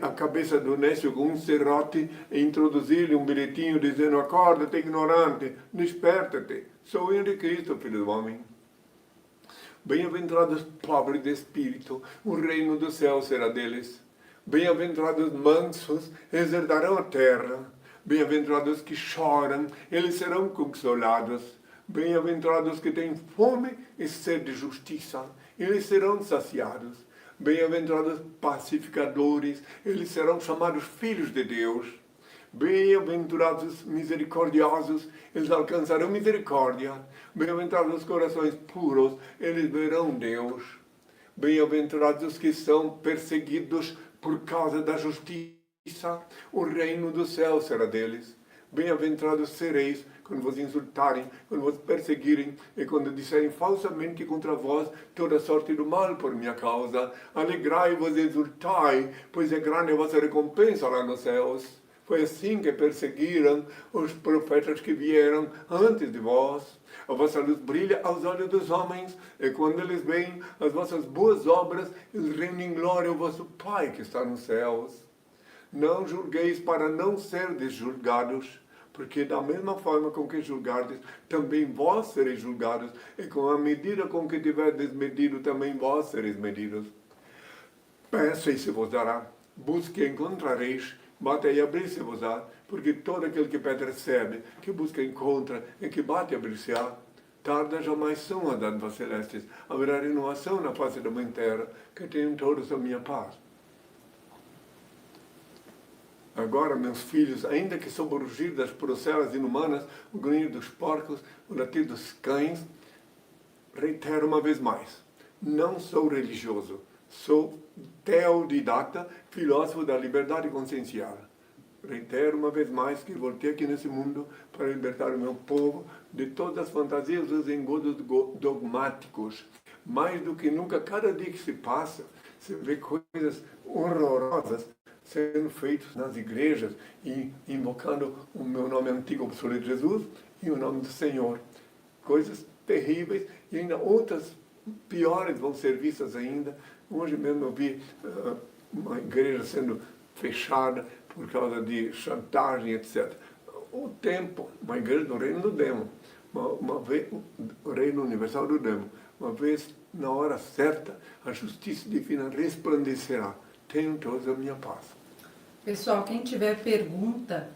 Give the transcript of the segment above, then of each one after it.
a cabeça do Nécio com um serrote e introduzir-lhe um bilhetinho dizendo: acorda-te, ignorante, desperta-te, sou eu de Cristo, filho do homem. Bem-aventurados pobres de espírito, o reino do céu será deles. Bem-aventurados mansos, eles herdarão a terra. Bem-aventurados que choram, eles serão consolados. Bem-aventurados que têm fome e sede de justiça, eles serão saciados. Bem-aventurados pacificadores, eles serão chamados filhos de Deus. Bem-aventurados misericordiosos, eles alcançarão misericórdia. Bem-aventurados os corações puros, eles verão Deus. Bem-aventurados os que são perseguidos por causa da justiça, o reino do céu será deles. Bem-aventurados sereis quando vos insultarem, quando vos perseguirem e quando disserem falsamente contra vós toda sorte do mal por minha causa. Alegrai-vos e exultai, pois é grande a vossa recompensa lá nos céus. Foi assim que perseguiram os profetas que vieram antes de vós. A vossa luz brilha aos olhos dos homens, e quando eles veem as vossas boas obras, eles rendem glória ao vosso Pai que está nos céus. Não julgueis para não serdes julgados, porque da mesma forma com que julgardes, também vós sereis julgados, e com a medida com que tiverdes medido, também vós sereis medidos. Peça e se vos dará, busque e encontrareis, bate e abrir-se-vos-á, porque todo aquele que pede recebe, que busca encontra, e que bate e abrir-se-á. Tarda jamais são as dádivas celestes, haverá renovação na face da mãe terra, que tenham todos a minha paz. Agora, meus filhos, ainda que sob o rugir das procelas inumanas, o grunhir dos porcos, o latir dos cães, reitero uma vez mais, não sou religioso, sou teodidata, filósofo da liberdade consciencial. Reitero uma vez mais que voltei aqui nesse mundo para libertar o meu povo de todas as fantasias e os engodos dogmáticos. Mais do que nunca, cada dia que se passa, se vê coisas horrorosas sendo feitos nas igrejas e invocando o meu nome antigo obsoleto Jesus e o nome do Senhor. Coisas terríveis e ainda outras piores vão ser vistas ainda. Hoje mesmo eu vi uma igreja sendo fechada por causa de chantagem, etc. O tempo, uma igreja do reino do demo, uma vez, o reino universal do demo, uma vez na hora certa, a justiça divina resplandecerá. Tenham todos a minha paz. Pessoal, quem tiver pergunta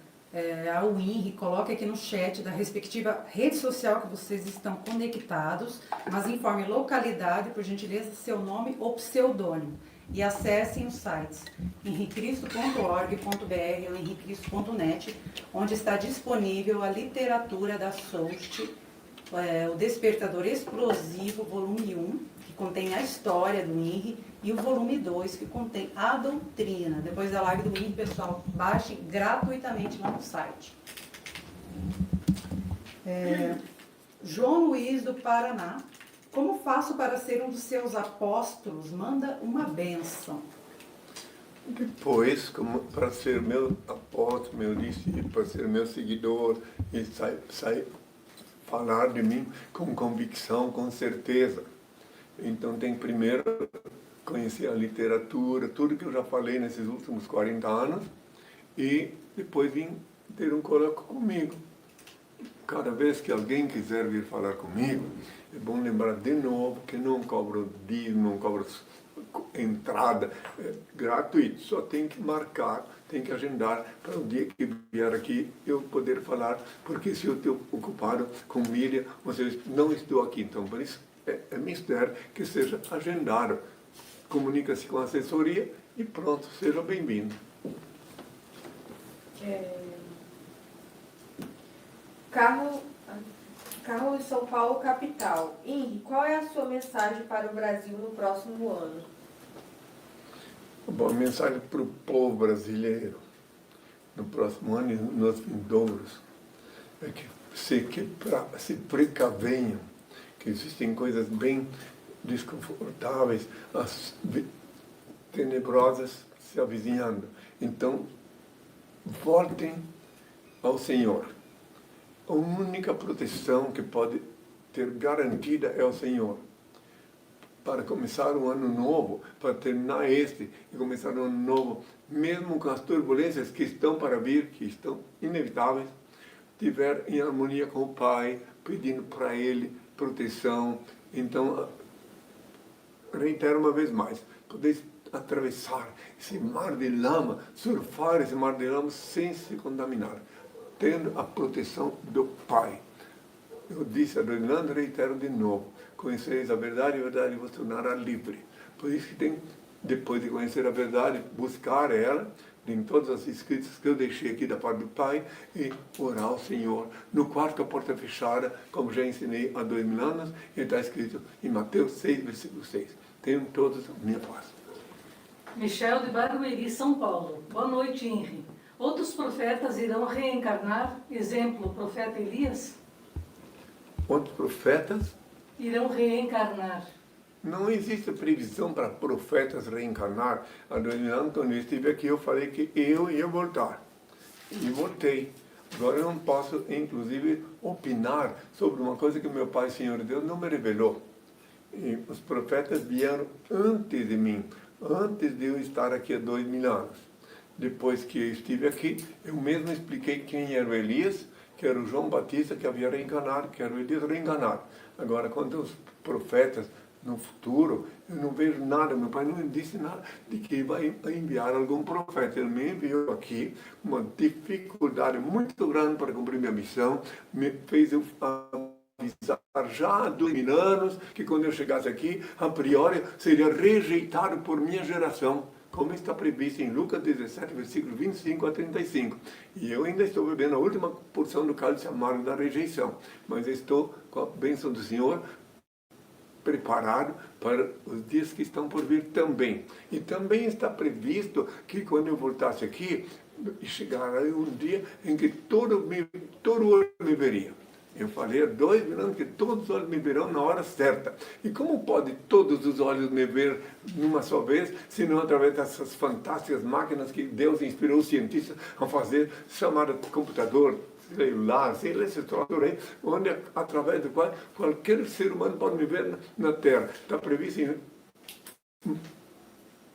ao INRI, coloque aqui no chat da respectiva rede social que vocês estão conectados, mas informe localidade, por gentileza, seu nome ou pseudônimo. E acessem os sites henricristo.org.br ou henricristo.net, onde está disponível a literatura da Soust, o Despertador Explosivo, volume 1, que contém a história do INRI, e o volume 2, que contém a doutrina. Depois da live do INRI, pessoal, baixe gratuitamente lá no site. João Luiz, do Paraná. Como faço para ser um dos seus apóstolos? Manda uma bênção. Depois, para ser meu apóstolo, meu discípulo, para ser meu seguidor, e falar de mim com convicção, com certeza. Então tem primeiro conhecer a literatura, tudo que eu já falei nesses últimos 40 anos, e depois vir ter um colóquio comigo. Cada vez que alguém quiser vir falar comigo, é bom lembrar de novo que não cobro dízimo, não cobro entrada, é gratuito, só tem que marcar, tem que agendar para o dia que vier aqui eu poder falar, porque se eu estou ocupado com mídia, vocês não estou aqui, então por isso é mistério que seja agendado. Comunica-se com a assessoria e pronto, seja bem-vindo. Carlos, São Paulo, capital. INRI, qual é a sua mensagem para o Brasil no próximo ano? Bom, a mensagem para o povo brasileiro no próximo ano e nos vindouros é que se precavenham, que existem coisas bem desconfortáveis, as tenebrosas se avizinhando. Então, voltem ao Senhor. A única proteção que pode ter garantida é o Senhor. para começar um ano novo, para terminar este e começar um ano novo, mesmo com as turbulências que estão para vir, que estão inevitáveis, estiver em harmonia com o Pai, pedindo para Ele proteção. Então, reitero uma vez mais, podeis atravessar esse mar de lama, surfar esse mar de lama sem se contaminar, tendo a proteção do Pai. Eu disse a Dorinanda, reitero de novo, conhecereis a verdade vos tornará livre. Por isso que tem, depois de conhecer a verdade, buscar ela, em todas as escritas que eu deixei aqui da parte do Pai, e orar ao Senhor. No quarto, com a porta fechada, como já ensinei há 2000 anos, e está escrito em Mateus 6, versículo 6. Tenham todos a minha paz. Michel de Barueri, São Paulo. Boa noite, Henri. Outros profetas irão reencarnar? Exemplo, o profeta Elias? Outros profetas? Irão reencarnar. Não existe previsão para profetas reencarnar. A Dona Antônia, eu estive aqui, eu falei que eu ia voltar. E voltei. Agora eu não posso, inclusive, opinar sobre uma coisa que meu Pai, Senhor Deus, não me revelou. E os profetas vieram antes de mim, antes de eu estar aqui há 2000 anos. Depois que eu estive aqui, eu mesmo expliquei quem era o Elias, que era o João Batista, que havia reencarnado, que era o Elias reencarnado. Agora, quanto aos profetas, no futuro, eu não vejo nada, meu Pai não disse nada de que vai enviar algum profeta. Ele me enviou aqui uma dificuldade muito grande para cumprir minha missão, me fez eu avisar já há 2000 anos que quando eu chegasse aqui, a priori, seria rejeitado por minha geração, como está previsto em Lucas 17, versículo 25 a 35. E eu ainda estou bebendo a última porção do cálice amargo da rejeição, mas estou, com a bênção do Senhor, preparado para os dias que estão por vir também. E também está previsto que quando eu voltasse aqui, chegará um dia em que todo olho me veria. Eu falei há 2000 anos que todos os olhos me verão na hora certa. E como pode todos os olhos me ver numa só vez, se não através dessas fantásticas máquinas que Deus inspirou os cientistas a fazer, chamada computador, celular, sei lá, esse troço aí, onde, através do qual qualquer ser humano pode me ver na Terra. Está previsto em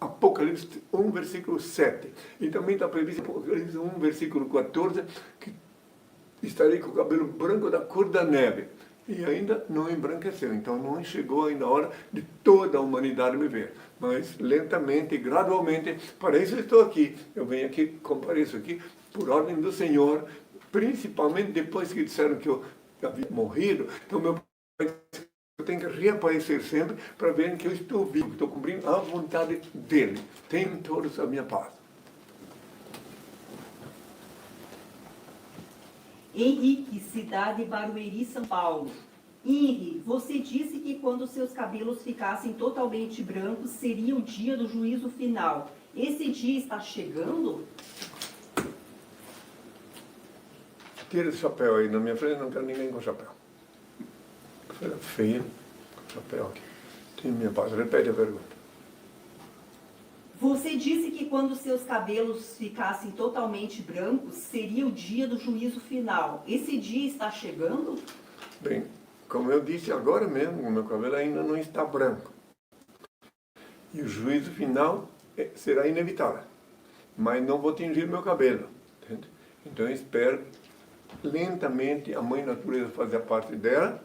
Apocalipse 1, versículo 7. E também está previsto em Apocalipse 1, versículo 14, que estarei com o cabelo branco da cor da neve. E ainda não embranqueceu, então não chegou ainda a hora de toda a humanidade me ver. Mas lentamente, gradualmente, para isso eu estou aqui. Eu venho aqui, compareço aqui, por ordem do Senhor, principalmente depois que disseram que eu havia morrido. Então meu Pai, eu tenho que reaparecer sempre para verem que eu estou vivo, estou cumprindo a vontade dele. Tenham todos a minha paz. Henrique, cidade Barueri, São Paulo. Henri, você disse que quando seus cabelos ficassem totalmente brancos, seria o dia do juízo final. Esse dia está chegando? Tira esse chapéu aí na minha frente, não quero ninguém com chapéu. Coisa feia, chapéu aqui. Tenho minha paz. Repete a pergunta. Você disse que quando seus cabelos ficassem totalmente brancos, seria o dia do juízo final. Esse dia está chegando? Bem, como eu disse agora mesmo, o meu cabelo ainda não está branco. E o juízo final será inevitável. Mas não vou tingir meu cabelo. Entende? Então eu espero lentamente a Mãe Natureza fazer a parte dela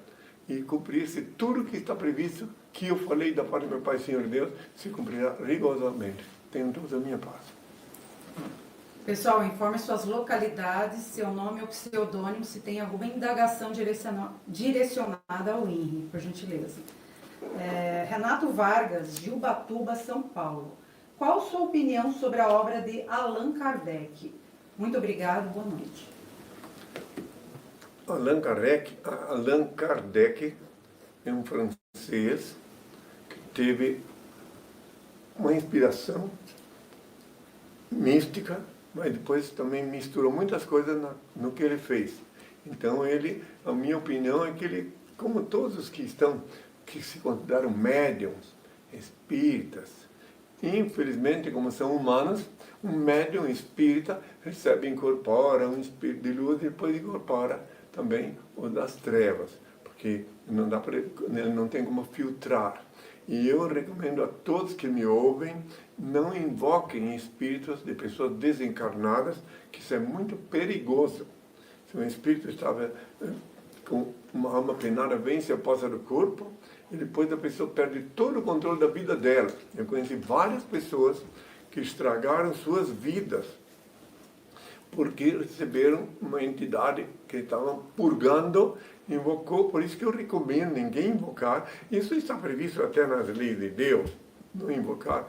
e cumprir-se tudo que está previsto, que eu falei da parte do meu Pai, Senhor Deus, se cumprirá rigorosamente. Tenham todos a minha paz. Pessoal, informe suas localidades, seu nome ou pseudônimo, se tem alguma indagação direcionada ao INRI, por gentileza. Renato Vargas, de Ubatuba, São Paulo. Qual sua opinião sobre a obra de Allan Kardec? Muito obrigado, boa noite. Allan Kardec é um francês que teve uma inspiração mística, mas depois também misturou muitas coisas no que ele fez. Então a minha opinião é que ele, como todos os que se consideram médiums, espíritas, infelizmente, como são humanos, um médium espírita incorpora um espírito de luz e depois incorpora também o das trevas, porque ele não tem como filtrar. E eu recomendo a todos que me ouvem, não invoquem espíritos de pessoas desencarnadas, que isso é muito perigoso. Se um espírito estava com uma alma penada, vem-se a posse do corpo, e depois a pessoa perde todo o controle da vida dela. Eu conheci várias pessoas que estragaram suas vidas, porque receberam uma entidade que estavam purgando, invocou. Por isso que eu recomendo ninguém invocar. Isso está previsto até nas leis de Deus, não invocar.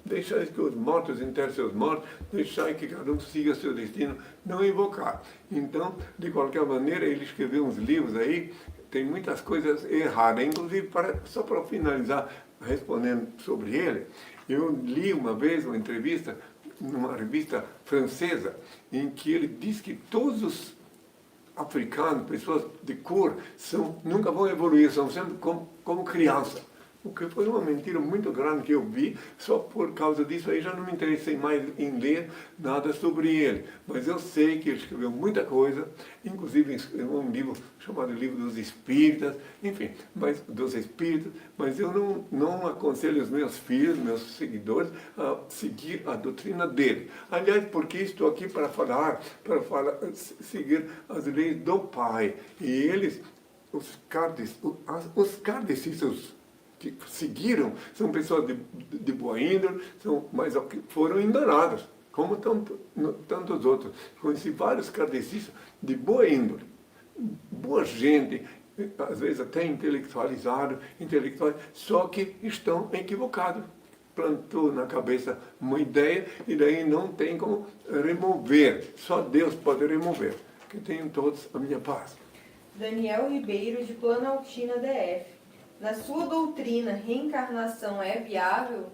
Deixar que os mortos enterrem seus mortos, deixar que cada um siga seu destino, não invocar. Então, de qualquer maneira, ele escreveu uns livros aí, tem muitas coisas erradas, inclusive, só para finalizar, respondendo sobre ele, eu li uma vez uma entrevista numa revista francesa, em que ele diz que todos os africanos, pessoas de cor, nunca vão evoluir, são sempre como criança. O que foi uma mentira muito grande que eu vi, só por causa disso aí já não me interessei mais em ler nada sobre ele. Mas eu sei que ele escreveu muita coisa, inclusive escreveu um livro chamado Livro dos Espíritas, enfim, dos Espíritos, mas eu não aconselho os meus filhos, meus seguidores, a seguir a doutrina dele. Aliás, porque estou aqui para seguir as leis do Pai. E eles, os kardecistas, que seguiram, são pessoas de boa índole, mas foram enganadas, como tantos outros. Conheci vários kardecistas de boa índole, boa gente, às vezes até intelectuais, só que estão equivocados. Plantou na cabeça uma ideia e daí não tem como remover, só Deus pode remover. Que tenham todos a minha paz. Daniel Ribeiro, de Planaltina, DF. Na sua doutrina, reencarnação é viável?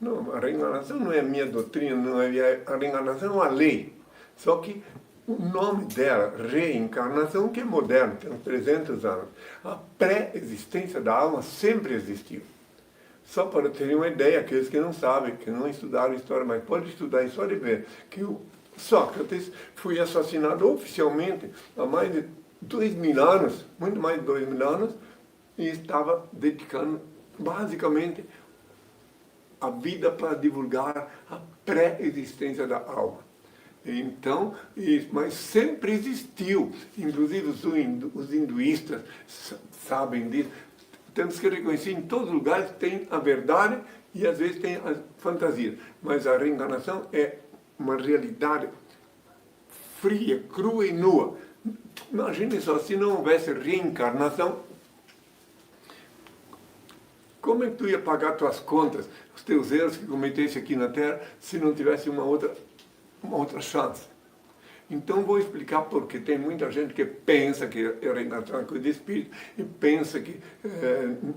Não, a reencarnação não é minha doutrina, não é a reencarnação é uma lei. Só que o nome dela, reencarnação, que é moderno, tem uns 300 anos. A pré-existência da alma sempre existiu. Só para terem uma ideia, aqueles que não sabem, que não estudaram história, mas podem estudar a história e ver que o Sócrates foi assassinado oficialmente há mais de 2.000 anos, muito mais de 2.000 anos, e estava dedicando basicamente a vida para divulgar a pré-existência da alma. Então, mas sempre existiu, inclusive os hinduístas sabem disso. Temos que reconhecer em todos os lugares tem a verdade e às vezes tem as fantasias, mas a reencarnação é uma realidade fria, crua e nua. Imagine só, se não houvesse reencarnação, como é que tu ia pagar tuas contas, os teus erros que cometeste aqui na Terra, se não tivesse uma outra chance? Então vou explicar porque tem muita gente que pensa que a reencarnação é coisa de espírito e pensa que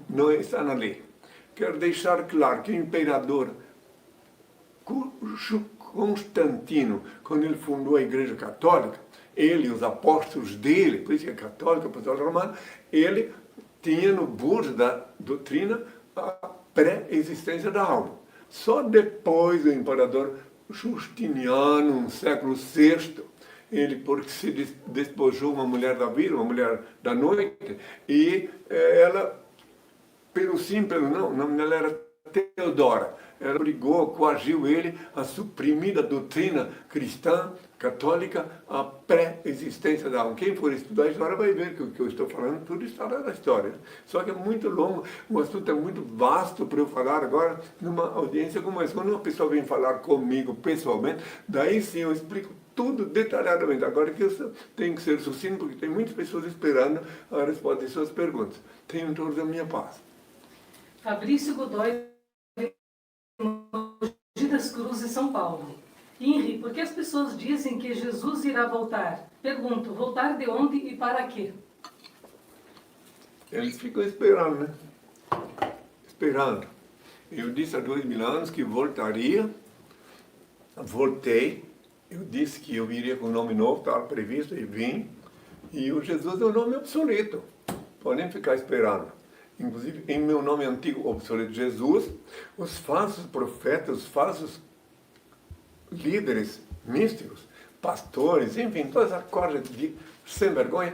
não está na lei. Quero deixar claro que o imperador Constantino, quando ele fundou a Igreja Católica, ele e os apóstolos dele, por isso que é católico, apostólico romano, ele tinha no bojo da doutrina a pré-existência da alma. Só depois do imperador Justiniano, no século VI, ele, porque se despojou uma mulher da vida, uma mulher da noite, e ela, pelo sim, pelo não, o nome dela era Teodora. Ela obrigou, coagiu ele a suprimir a doutrina cristã, católica, a pré-existência da alma. Quem for estudar a história vai ver que o que eu estou falando, tudo está na história. Só que é muito longo, o assunto é muito vasto para eu falar agora numa audiência como essa. Quando uma pessoa vem falar comigo pessoalmente, daí sim eu explico tudo detalhadamente. Agora que eu tenho que ser sucinto, porque tem muitas pessoas esperando a resposta de suas perguntas. Tenham todos a minha paz. Fabrício Godoy, Mogi das Cruzes, São Paulo. Henri, por que as pessoas dizem que Jesus irá voltar? Pergunto, voltar de onde e para quê? Eles ficam esperando, né? Esperando. Eu disse há 2.000 anos que voltaria, voltei, eu disse que eu viria com um nome novo, estava previsto, e vim, e o Jesus é um nome obsoleto, podem ficar esperando. Inclusive, em meu nome antigo, obsoleto, Jesus, os falsos profetas, os falsos líderes místicos, pastores, enfim, toda essa corja de sem vergonha,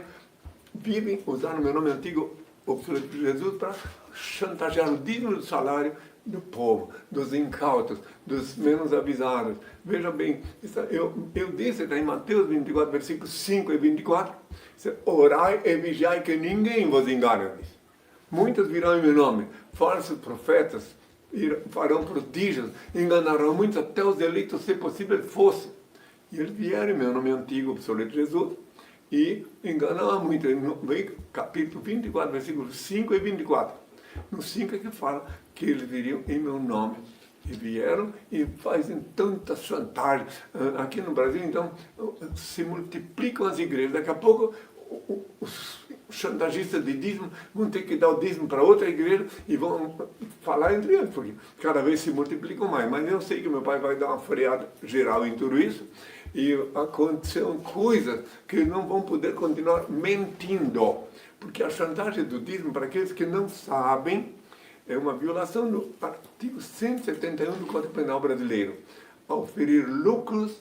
vivem usando meu nome antigo, obsoleto, Jesus, para chantagear o dízimo do salário do povo, dos incautos, dos menos avisados. Veja bem, eu disse, está em Mateus 24, versículos 5 e 24, orai e vigiai que ninguém vos engane. Muitos virão em meu nome, falsos profetas, farão prodígios, enganarão muitos, até os eleitos, se possível fosse. E eles vieram em meu nome antigo, obsoleto Jesus, e enganaram muito. Vem capítulo 24, versículos 5 e 24. No 5 é que fala que eles viriam em meu nome. E vieram e fazem tantas chantagens. Aqui no Brasil, então, se multiplicam as igrejas. Daqui a pouco, os chantagistas de dízimo vão ter que dar o dízimo para outra igreja e vão falar entre eles, porque cada vez se multiplicam mais. Mas eu sei que meu pai vai dar uma freada geral em tudo isso. E aconteceram coisas que não vão poder continuar mentindo. Porque a chantagem do dízimo, para aqueles que não sabem, é uma violação do artigo 171 do Código Penal brasileiro. Oferir lucros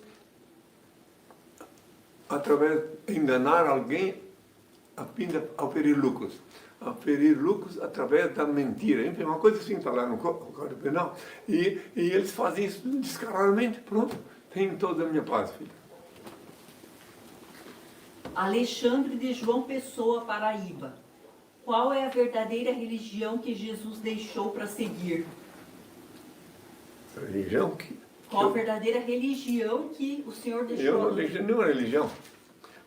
através de enganar alguém a fim de oferir lucros. Oferir lucros através da mentira. Enfim, uma coisa assim, falar no Código Penal. E eles fazem isso descaradamente. Pronto, tenho toda a minha paz, filho. Alexandre de João Pessoa, Paraíba. Qual é a verdadeira religião que Jesus deixou para seguir? Religião que... Qual a verdadeira religião que o Senhor deixou? Eu não deixei nenhuma religião.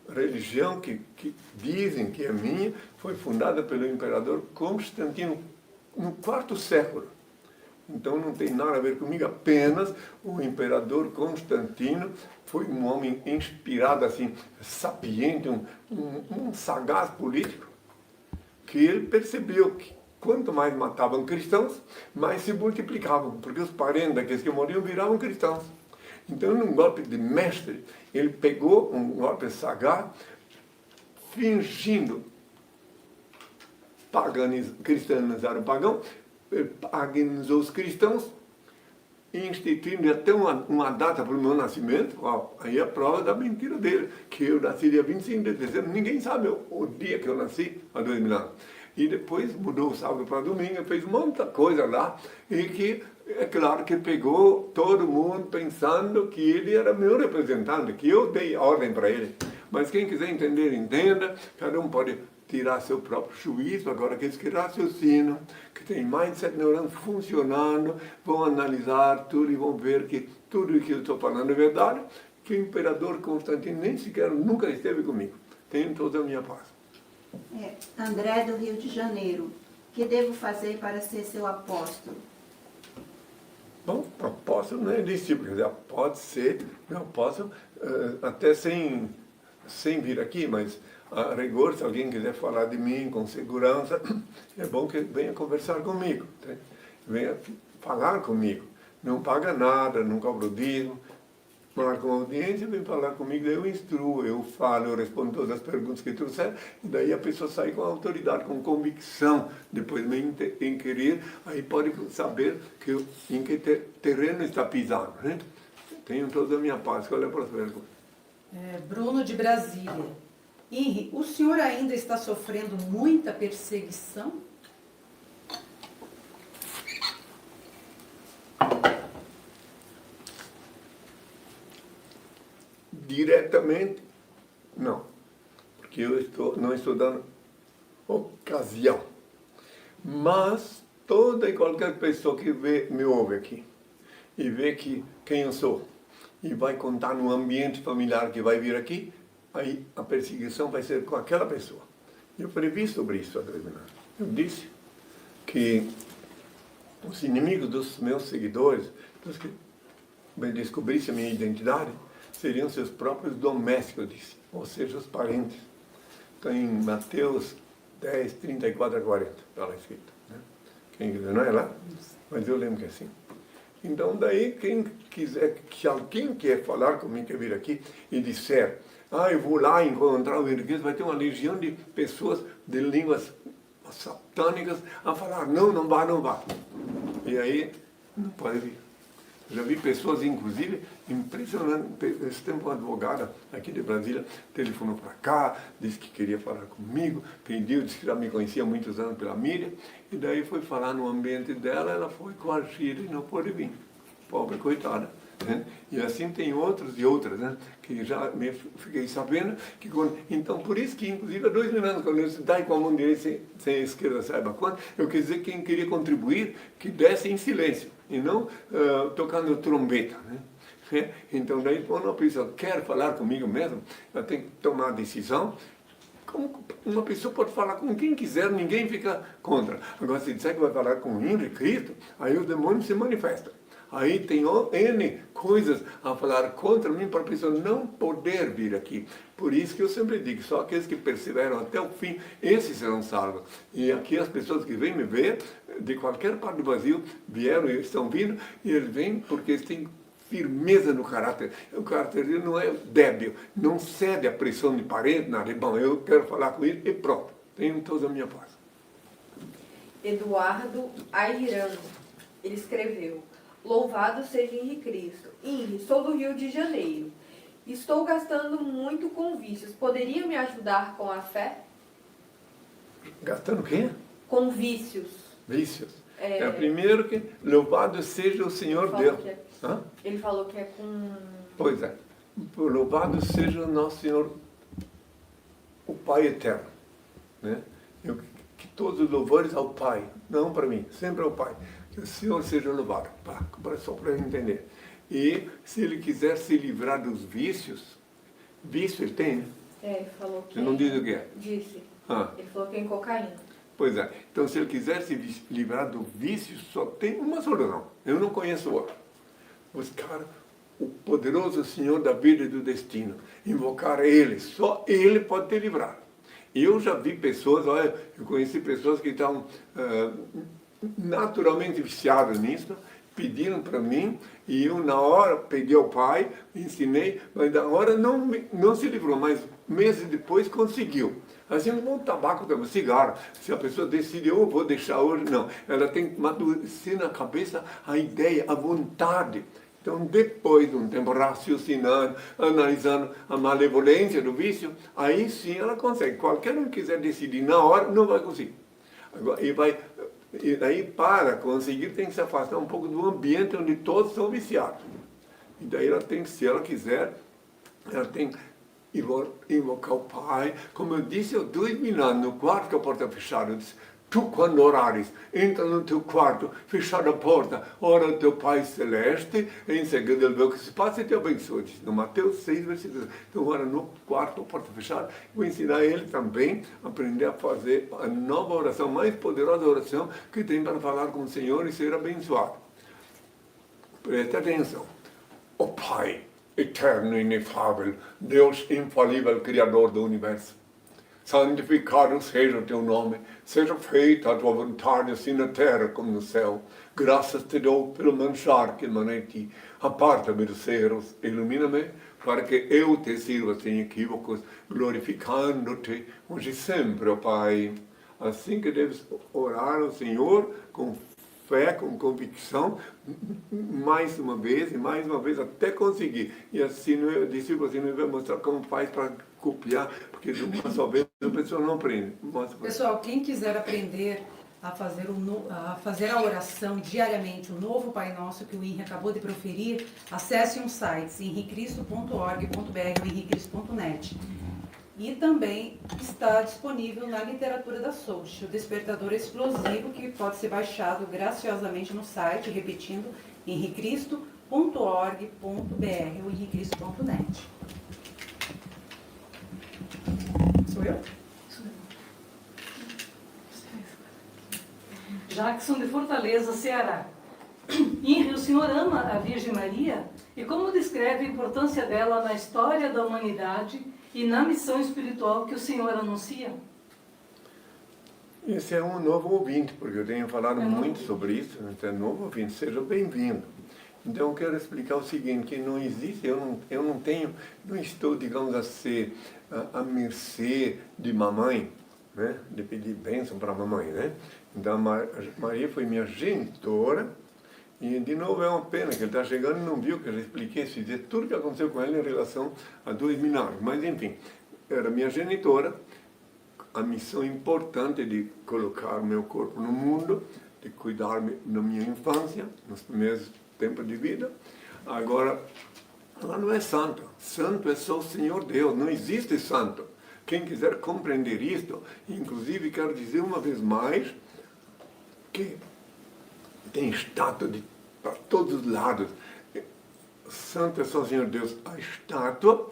A religião que dizem que é minha foi fundada pelo imperador Constantino no quarto século. Então não tem nada a ver comigo, apenas o imperador Constantino foi um homem inspirado, assim, sapiente, um sagaz político, que ele percebeu que quanto mais matavam cristãos, mais se multiplicavam, porque os parentes daqueles que morriam viravam cristãos. Então, num golpe de mestre, ele pegou um golpe sagaz, fingindo cristianizar o pagão, paganizou os cristãos, instituindo até uma data para o meu nascimento. Aí é a prova da mentira dele, que eu nasci dia 25 de dezembro, ninguém sabe o dia que eu nasci, há 2000 anos. E depois mudou o sábado para domingo, fez muita coisa lá, e que, é claro que pegou todo mundo pensando que ele era meu representante, que eu dei ordem para ele. Mas quem quiser entender, entenda, cada um pode tirar seu próprio juízo. Agora, aqueles que raciocinam, que têm mindset neurônico funcionando, vão analisar tudo e vão ver que tudo o que eu estou falando é verdade, que o imperador Constantino nem sequer nunca esteve comigo. Tenho toda a minha paz. André, do Rio de Janeiro. O que devo fazer para ser seu apóstolo? Bom, apóstolo não é desse tipo, quer dizer, pode ser meu apóstolo, até sem vir aqui, mas a rigor, se alguém quiser falar de mim com segurança, é bom que venha conversar comigo, tá? Venha falar comigo. Não paga nada, não cobra o dízimo, marca uma audiência, vem falar comigo, daí eu instruo, eu falo, eu respondo todas as perguntas que trouxer, e daí a pessoa sai com autoridade, com convicção, depois me inquirir, aí pode saber em que terreno está pisando, né? Tenho toda a minha paz. Qual é a próxima pergunta? Bruno de Brasília. Henri, o senhor ainda está sofrendo muita perseguição? Diretamente, não. Porque eu não estou dando ocasião. Mas toda e qualquer pessoa que me ouve aqui e vê quem eu sou e vai contar no ambiente familiar que vai vir aqui, aí a perseguição vai ser com aquela pessoa. Eu previ sobre isso, Adriana. Eu disse que os inimigos dos meus seguidores, dos que descobrissem a minha identidade, seriam seus próprios domésticos, eu disse, ou seja, os parentes. Está em Mateus 10, 34 a 40, está lá escrito. Né? Quem quiser, não é lá? Mas eu lembro que é assim. Então, daí, quem quiser, que alguém quer falar comigo, quer vir aqui e disser, eu vou lá encontrar o Henrique, vai ter uma legião de pessoas de línguas satânicas a falar, não vá. E aí, não pode vir. Já vi pessoas, inclusive, impressionante. Esse tempo, uma advogada aqui de Brasília telefonou para cá, disse que queria falar comigo, pediu, disse que já me conhecia há muitos anos pela mídia, e daí foi falar no ambiente dela, ela foi coagida e não pôde vir. Pobre coitada. Né? E assim tem outros e outras, né? Que já me fiquei sabendo que então por isso que inclusive há 2 mil anos quando eu dai com a mão direita sem a esquerda saiba quando, eu quis dizer que quem queria contribuir que desse em silêncio e não tocando trombeta, né? Então daí quando a pessoa quer falar comigo mesmo, ela tem que tomar a decisão. Como uma pessoa pode falar com quem quiser, ninguém fica contra. Agora se disser que vai falar com o Henrique Cristo, aí o demônio se manifesta. Aí tem N coisas a falar contra mim para a pessoa não poder vir aqui. Por isso que eu sempre digo, só aqueles que perseveram até o fim, esses serão salvos. E aqui as pessoas que vêm me ver, de qualquer parte do Brasil, vieram e estão vindo, e eles vêm porque eles têm firmeza no caráter. O caráter dele não é débil, não cede à pressão de parente, nada. Bom, eu quero falar com ele e pronto. Tenho toda a minha paz. Eduardo Airano, ele escreveu: Louvado seja Henrique Cristo. Henrique, sou do Rio de Janeiro. Estou gastando muito com vícios. Poderia me ajudar com a fé? Gastando o quê? Com vícios. Vícios. Primeiro que louvado seja o Senhor Deus. Ele falou que é com... Pois é. Louvado seja o nosso Senhor, o Pai Eterno. Né? Que todos os louvores ao Pai, não para mim, sempre ao Pai. Que o Senhor seja louvado, só para eu entender. E se ele quiser se livrar dos vícios, vício ele tem, né? Ele falou que... Você não diz o que é? Disse. Ah. Ele falou que é em cocaína. Pois é. Então se ele quiser se livrar do vício, só tem uma solução. Eu não conheço outra. Buscar o poderoso Senhor da vida e do destino. Invocar Ele. Só Ele pode te livrar. Eu já vi pessoas, olha, eu conheci pessoas que estavam naturalmente viciadas nisso, pediram para mim, e eu na hora pedi ao pai, ensinei, mas na hora não se livrou, mas meses depois conseguiu. Assim como o tabaco, o cigarro, se a pessoa decide, eu vou deixar hoje, não. Ela tem que amadurecer na cabeça a ideia, a vontade. Então, depois de um tempo raciocinando, analisando a malevolência do vício, aí sim ela consegue. Qualquer um que quiser decidir na hora, não vai conseguir. Agora, e daí, para conseguir, tem que se afastar um pouco do ambiente onde todos são viciados. E daí ela tem que, se ela quiser, ela tem que invocar o Pai. Como eu disse, eu 2 mil anos no quarto com a porta fechada. Eu disse, tu quando orares, entra no teu quarto, fechada a porta, ora ao teu Pai Celeste, e em seguida ele vê o que se passa e te abençoa. Diz, no Mateus 6, versículo 2. Então ora no quarto, a porta fechada. Vou ensinar ele também a aprender a fazer a nova oração, mais poderosa oração que tem para falar com o Senhor e ser abençoado. Preste atenção. O Pai eterno e inefável, Deus infalível, Criador do Universo. Santificado seja o teu nome, seja feita a tua vontade, assim na terra como no céu. Graças te dou pelo manjar que emana em ti. Aparta-me dos erros, ilumina-me, para que eu te sirva sem equívocos, glorificando-te hoje e sempre, ó Pai. Assim que deves orar ao Senhor com fé, com convicção, mais uma vez, até conseguir. E assim, eu disse você não vai mostrar como faz para copiar, porque de uma só vez a pessoa não aprende. Pessoal, quem quiser aprender a fazer a oração diariamente, o novo Pai Nosso que o Henri acabou de proferir, acesse um site, henricristo.org.br ou henricristo.net. E também está disponível na literatura da Souch, o Despertador Explosivo, que pode ser baixado graciosamente no site, repetindo, henricristo.org.br ou henricristo.net. Sou eu? Jackson de Fortaleza, Ceará. Henri, o senhor ama a Virgem Maria? E como descreve a importância dela na história da humanidade e na missão espiritual que o senhor anuncia? Esse é um novo ouvinte, porque eu tenho falado muito sobre isso, então é novo ouvinte, seja bem-vindo. Então eu quero explicar o seguinte, que não existe, eu não estou, digamos assim, à mercê de mamãe, né? De pedir bênção para a mamãe, né? Então Maria foi minha genitora, E, de novo, é uma pena que ele está chegando e não viu que eu já expliquei tudo o que aconteceu com ele em relação a 2000 anos. Mas, enfim, era minha genitora, a missão importante de colocar meu corpo no mundo, de cuidar na minha infância, nos primeiros tempos de vida. Agora, ela não é santa. Santo é só o Senhor Deus, não existe santo. Quem quiser compreender isto, inclusive quero dizer uma vez mais, que tem estátua para todos os lados. Santo é só o Senhor Deus. A estátua,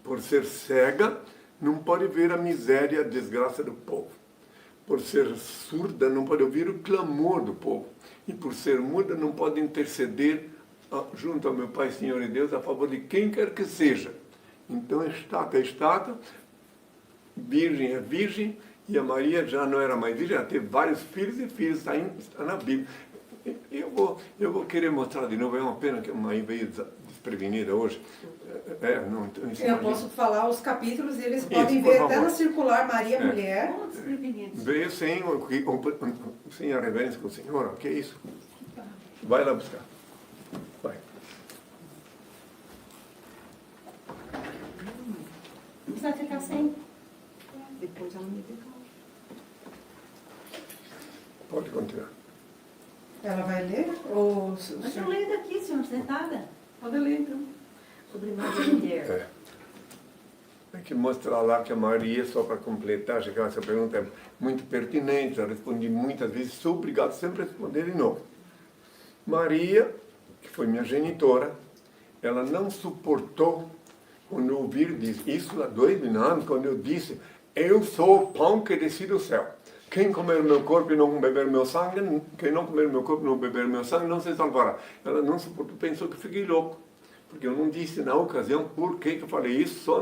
por ser cega, não pode ver a miséria e a desgraça do povo. Por ser surda, não pode ouvir o clamor do povo. E por ser muda, não pode interceder junto ao meu Pai, Senhor e Deus, a favor de quem quer que seja. Então, estátua é estátua, virgem é virgem, e a Maria já não era mais virgem, ela teve vários filhos e filhos, está na Bíblia. Eu vou querer mostrar de novo, é uma pena que a mãe veio desprevenida hoje. Eu posso falar os capítulos e eles Isso, podem por ver até favor. na circular Maria Mulher. Todos desprevenidos. Veio sem a reverência com o Senhor, o que é isso? Vai lá buscar. Vai. Não precisa ficar sem. Depois ela me declara. Pode continuar. Ela vai ler? Ou Mas eu leio daqui, senhor, sentada. Pode ler, então. Sobre Maria Mulher. É. Tem que mostrar lá que a Maria, só para completar, já que essa pergunta é muito pertinente, já respondi muitas vezes, sou obrigado sempre a responder de novo. Maria, que foi minha genitora, ela não suportou quando eu ouvir isso há 2000 anos, quando eu disse, eu sou o pão que desci do céu. Quem comer meu corpo e não beber meu sangue, quem não comer meu corpo e não beber meu sangue, não se salvará. Ela não suportou, pensou que eu fiquei louco. Porque eu não disse na ocasião por que eu falei isso, só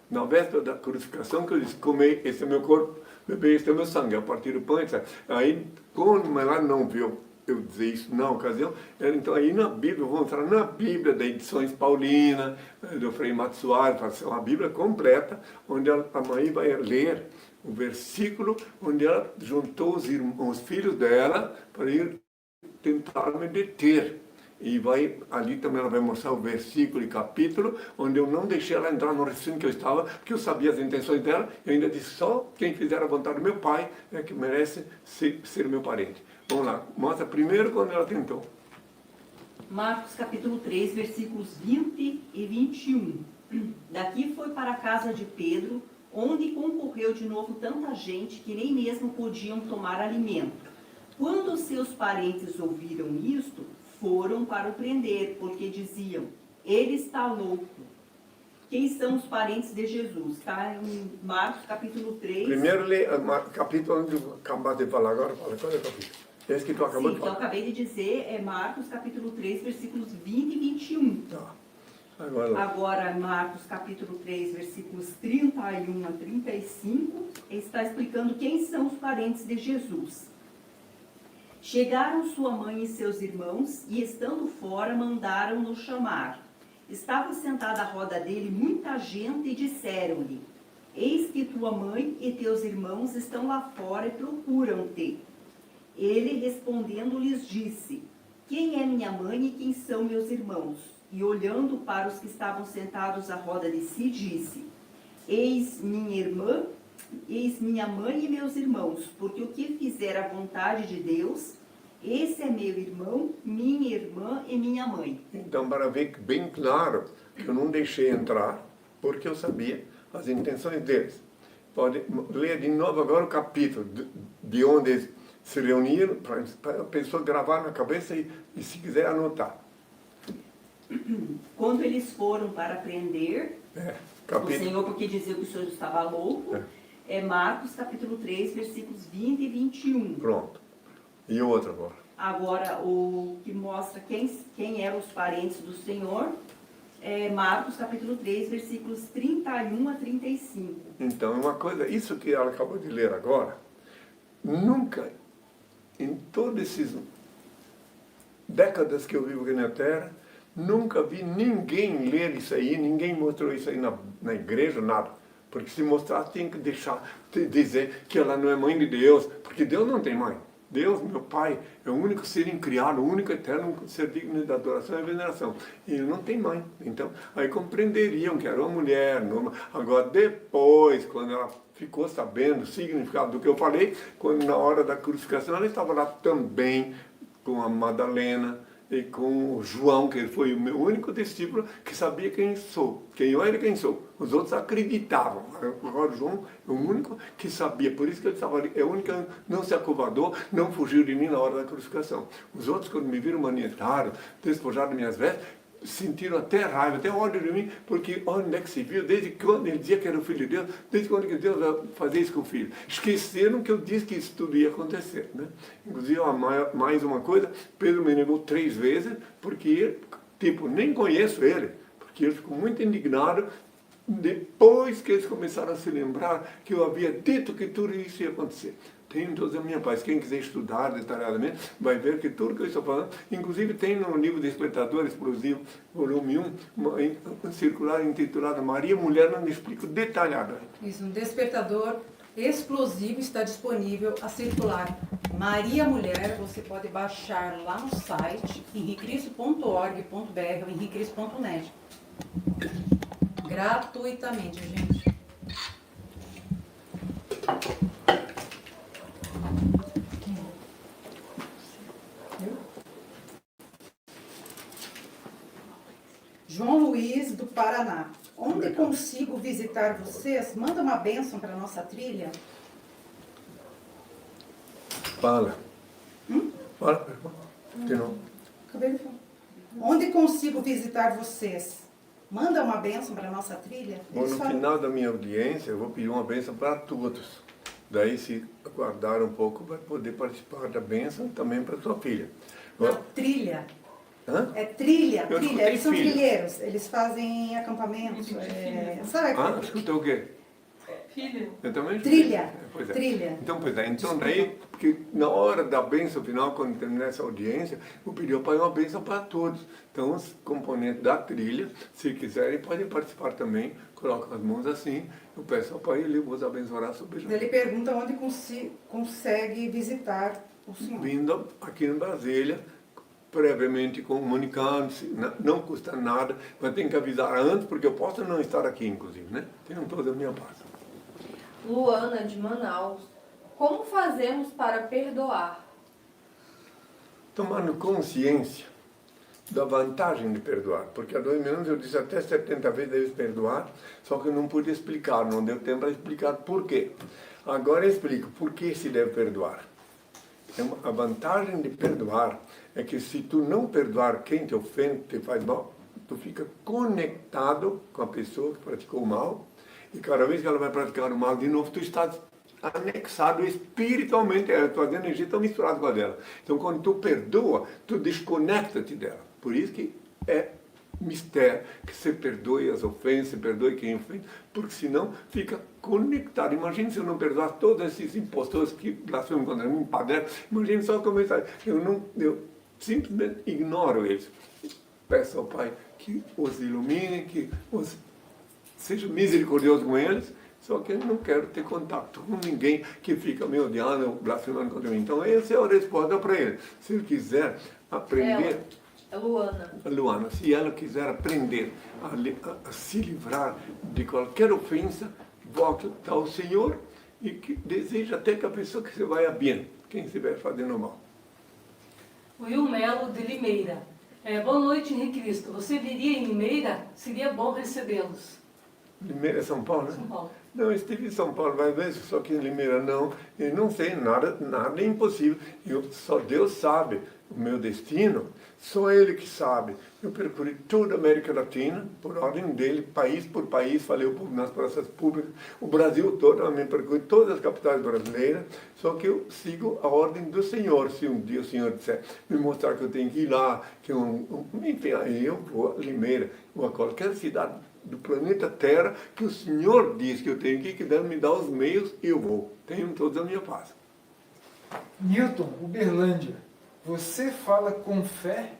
na véspera da crucificação, que eu disse, comer, esse é meu corpo, beber, esse é meu sangue, a partir do pão, etc. Aí, como ela não viu eu dizer isso na ocasião, então aí na Bíblia, eu vou mostrar na Bíblia da Edições Paulina, do Frei Matsuari, uma Bíblia completa, onde a mãe vai ler o versículo onde ela juntou os filhos dela para ir tentar me deter. E ali também ela vai mostrar o versículo e capítulo, onde eu não deixei ela entrar no recinto que eu estava, porque eu sabia as intenções dela, e ainda disse, só quem fizer a vontade do meu pai é que merece ser meu parente. Vamos lá, mostra primeiro quando ela tentou. Marcos capítulo 3, versículos 20 e 21. Daqui foi para a casa de Pedro, onde concorreu de novo tanta gente que nem mesmo podiam tomar alimento. Quando seus parentes ouviram isto, foram para o prender, porque diziam, ele está louco. Quem são os parentes de Jesus? Está em Marcos capítulo 3. Primeiro lê o capítulo onde eu acabaste de falar agora, fala, qual é o capítulo? Esse que tu acabou Sim, de que eu falar. acabei de dizer, é Marcos capítulo 3, versículos 20 e 21. Tá. Agora lá. Agora, Marcos capítulo 3, versículos 31 a 35, está explicando quem são os parentes de Jesus. Chegaram sua mãe e seus irmãos, e estando fora, mandaram-no chamar. Estava sentada à roda dele muita gente, e disseram-lhe, eis que tua mãe e teus irmãos estão lá fora e procuram-te. Ele, respondendo, lhes disse, quem é minha mãe e quem são meus irmãos? E olhando para os que estavam sentados à roda de si, disse, eis minha irmã, eis minha mãe e meus irmãos, porque o que fizer a vontade de Deus, esse é meu irmão, minha irmã e minha mãe. Então, para ver bem claro que eu não deixei entrar, porque eu sabia as intenções deles. Pode ler de novo agora o capítulo de onde eles se reuniram, para a pessoa gravar na cabeça e se quiser anotar. Quando eles foram para prender o Capítulo. Senhor, porque diziam que o Senhor estava louco, é Marcos capítulo 3, versículos 20 e 21. Pronto. E o outro agora? Agora, o que mostra quem eram os parentes do Senhor, é Marcos capítulo 3, versículos 31 a 35. Então, uma coisa, isso que ela acabou de ler agora, nunca, em todas essas décadas que eu vivo aqui na Terra, nunca vi ninguém ler isso aí, ninguém mostrou isso aí na igreja, nada. Porque se mostrar, tem que dizer que ela não é mãe de Deus, porque Deus não tem mãe. Deus, meu Pai, é o único ser incriado, o único eterno ser digno de adoração e veneração. E ele não tem mãe. Então, aí compreenderiam que era uma mulher. Agora, depois, quando ela ficou sabendo o significado do que eu falei, quando na hora da crucificação, ela estava lá também com a Madalena e com o João, que foi o meu único discípulo que sabia quem eu era e quem sou. Os outros acreditavam. Agora o João é o único que sabia, por isso que ele estava ali. É o único que não se acovardou, não fugiu de mim na hora da crucificação. Os outros, quando me viram manietado, despojado de minhas vestes, sentiram até raiva, até ódio de mim, porque onde é que se viu, desde quando ele dizia que era o Filho de Deus, desde quando que Deus vai fazer isso com o Filho? Esqueceram que eu disse que isso tudo ia acontecer, né? Inclusive, mais uma coisa, Pedro me negou 3 vezes, porque, nem conheço ele, porque ele ficou muito indignado, depois que eles começaram a se lembrar que eu havia dito que tudo isso ia acontecer. Tenho todos a minha paz. Quem quiser estudar detalhadamente vai ver que tudo que eu estou falando, inclusive tem no livro Despertador Explosivo, volume 1, um circular intitulado Maria Mulher, onde explico detalhadamente. Isso, um despertador explosivo está disponível a circular. Maria Mulher, você pode baixar lá no site henricristo.org.br ou henricristo.net. Gratuitamente, gente. João Luiz, do Paraná. Onde consigo visitar vocês? Manda uma bênção para a nossa trilha. Fala. Fala, de novo. Acabei de falar. Onde consigo visitar vocês? Manda uma bênção para a nossa trilha. Bom, no final da minha audiência, eu vou pedir uma bênção para todos. Daí, se aguardar um pouco, vai poder participar da bênção também para sua filha. Não, trilha. Hã? É trilha, Eu trilha. escutei Eles são filha. trilheiros. Eles fazem acampamentos. Sabe? Escutou o quê? Filho. Eu também escutei. Trilha. Pois é. Trilha. Então, pois é. Então, daí, porque na hora da bênção final, quando terminar essa audiência, eu pedi ao Pai uma bênção para todos. Então, os componentes da trilha, se quiserem, podem participar também. Colocam as mãos assim. Eu peço ao Pai e Ele vos abençoará sobre Ele pergunta onde consegue visitar o senhor. Vindo aqui em Brasília, previamente comunicando-se, não custa nada, mas tem que avisar antes, porque eu posso não estar aqui, inclusive, né? Tenham toda a minha paz. Luana, de Manaus. Como fazemos para perdoar? Tomando consciência da vantagem de perdoar, porque há 2 minutos eu disse até 70 vezes deves perdoar, só que eu não pude explicar, não deu tempo para explicar por quê. Agora eu explico por que se deve perdoar. A vantagem de perdoar é que se tu não perdoar quem te ofende, te faz mal, tu fica conectado com a pessoa que praticou o mal, e cada vez que ela vai praticar o mal de novo, tu estás anexado espiritualmente, a tua energia está misturada com a dela. Então, quando tu perdoa, tu desconecta-te dela. Por isso que é mistério que você perdoe as ofensas, perdoe quem ofende, porque senão fica conectado. Imagine se eu não perdoar todos esses impostores que blasfemam contra mim, padre. Imagine só como eu simplesmente ignoro eles. Peço ao Pai que os ilumine, que seja misericordioso com eles, só que eu não quero ter contato com ninguém que fica me odiando, blasfemando contra mim. Então, essa é a resposta para ele. Se ele quiser aprender... É Luana. Luana, se ela quiser aprender a se livrar de qualquer ofensa, volte ao Senhor e que deseja até que a pessoa que se vai bem, quem estiver fazendo mal. Will Melo, de Limeira. Boa noite, Henrique Cristo. Você viria em Limeira? Seria bom recebê-los. Limeira é São Paulo, né? São Paulo. Não, eu estive em São Paulo várias vezes, só que em Limeira não. Eu não sei, nada é impossível. Só Deus sabe o meu destino, só Ele que sabe. Eu percorri toda a América Latina, por ordem dele, país por país, falei nas praças públicas, o Brasil todo, eu me percorri todas as capitais brasileiras, só que eu sigo a ordem do Senhor. Se um dia o Senhor disser, me mostrar que eu tenho que ir lá, enfim, aí eu vou a Limeira, ou a qualquer cidade do planeta Terra, que o Senhor diz que eu tenho que Deus me dá os meios, eu vou. Tenho toda a minha paz. Newton, Uberlândia, você fala com fé?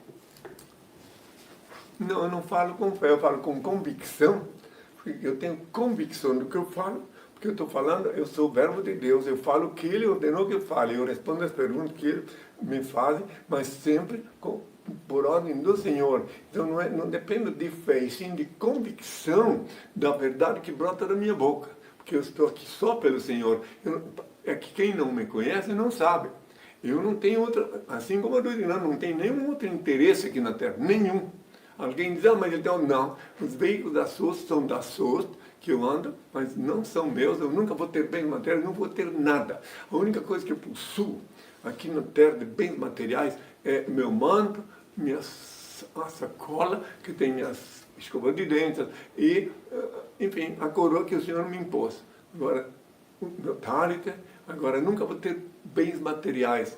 Não, eu não falo com fé, eu falo com convicção, porque eu tenho convicção do que eu falo, Porque eu estou falando, eu sou o verbo de Deus, eu falo o que Ele ordenou que eu fale, eu respondo as perguntas que Ele me faz, mas sempre por ordem do Senhor. Então não depende de fé, e sim de convicção da verdade que brota da minha boca. Porque eu estou aqui só pelo Senhor. É que quem não me conhece não sabe. Eu não tenho outra, assim como a Dorinã, não tem nenhum outro interesse aqui na Terra, nenhum. Alguém diz, mas então não, os veículos da SOS são da SOS, que eu ando, mas não são meus, eu nunca vou ter bens materiais, não vou ter nada. A única coisa que eu possuo aqui na Terra de bens materiais é meu manto, a sacola, que tem minhas escovas de dentes, e, enfim, a coroa que o Senhor me impôs. Agora, o meu talit, agora nunca vou ter bens materiais.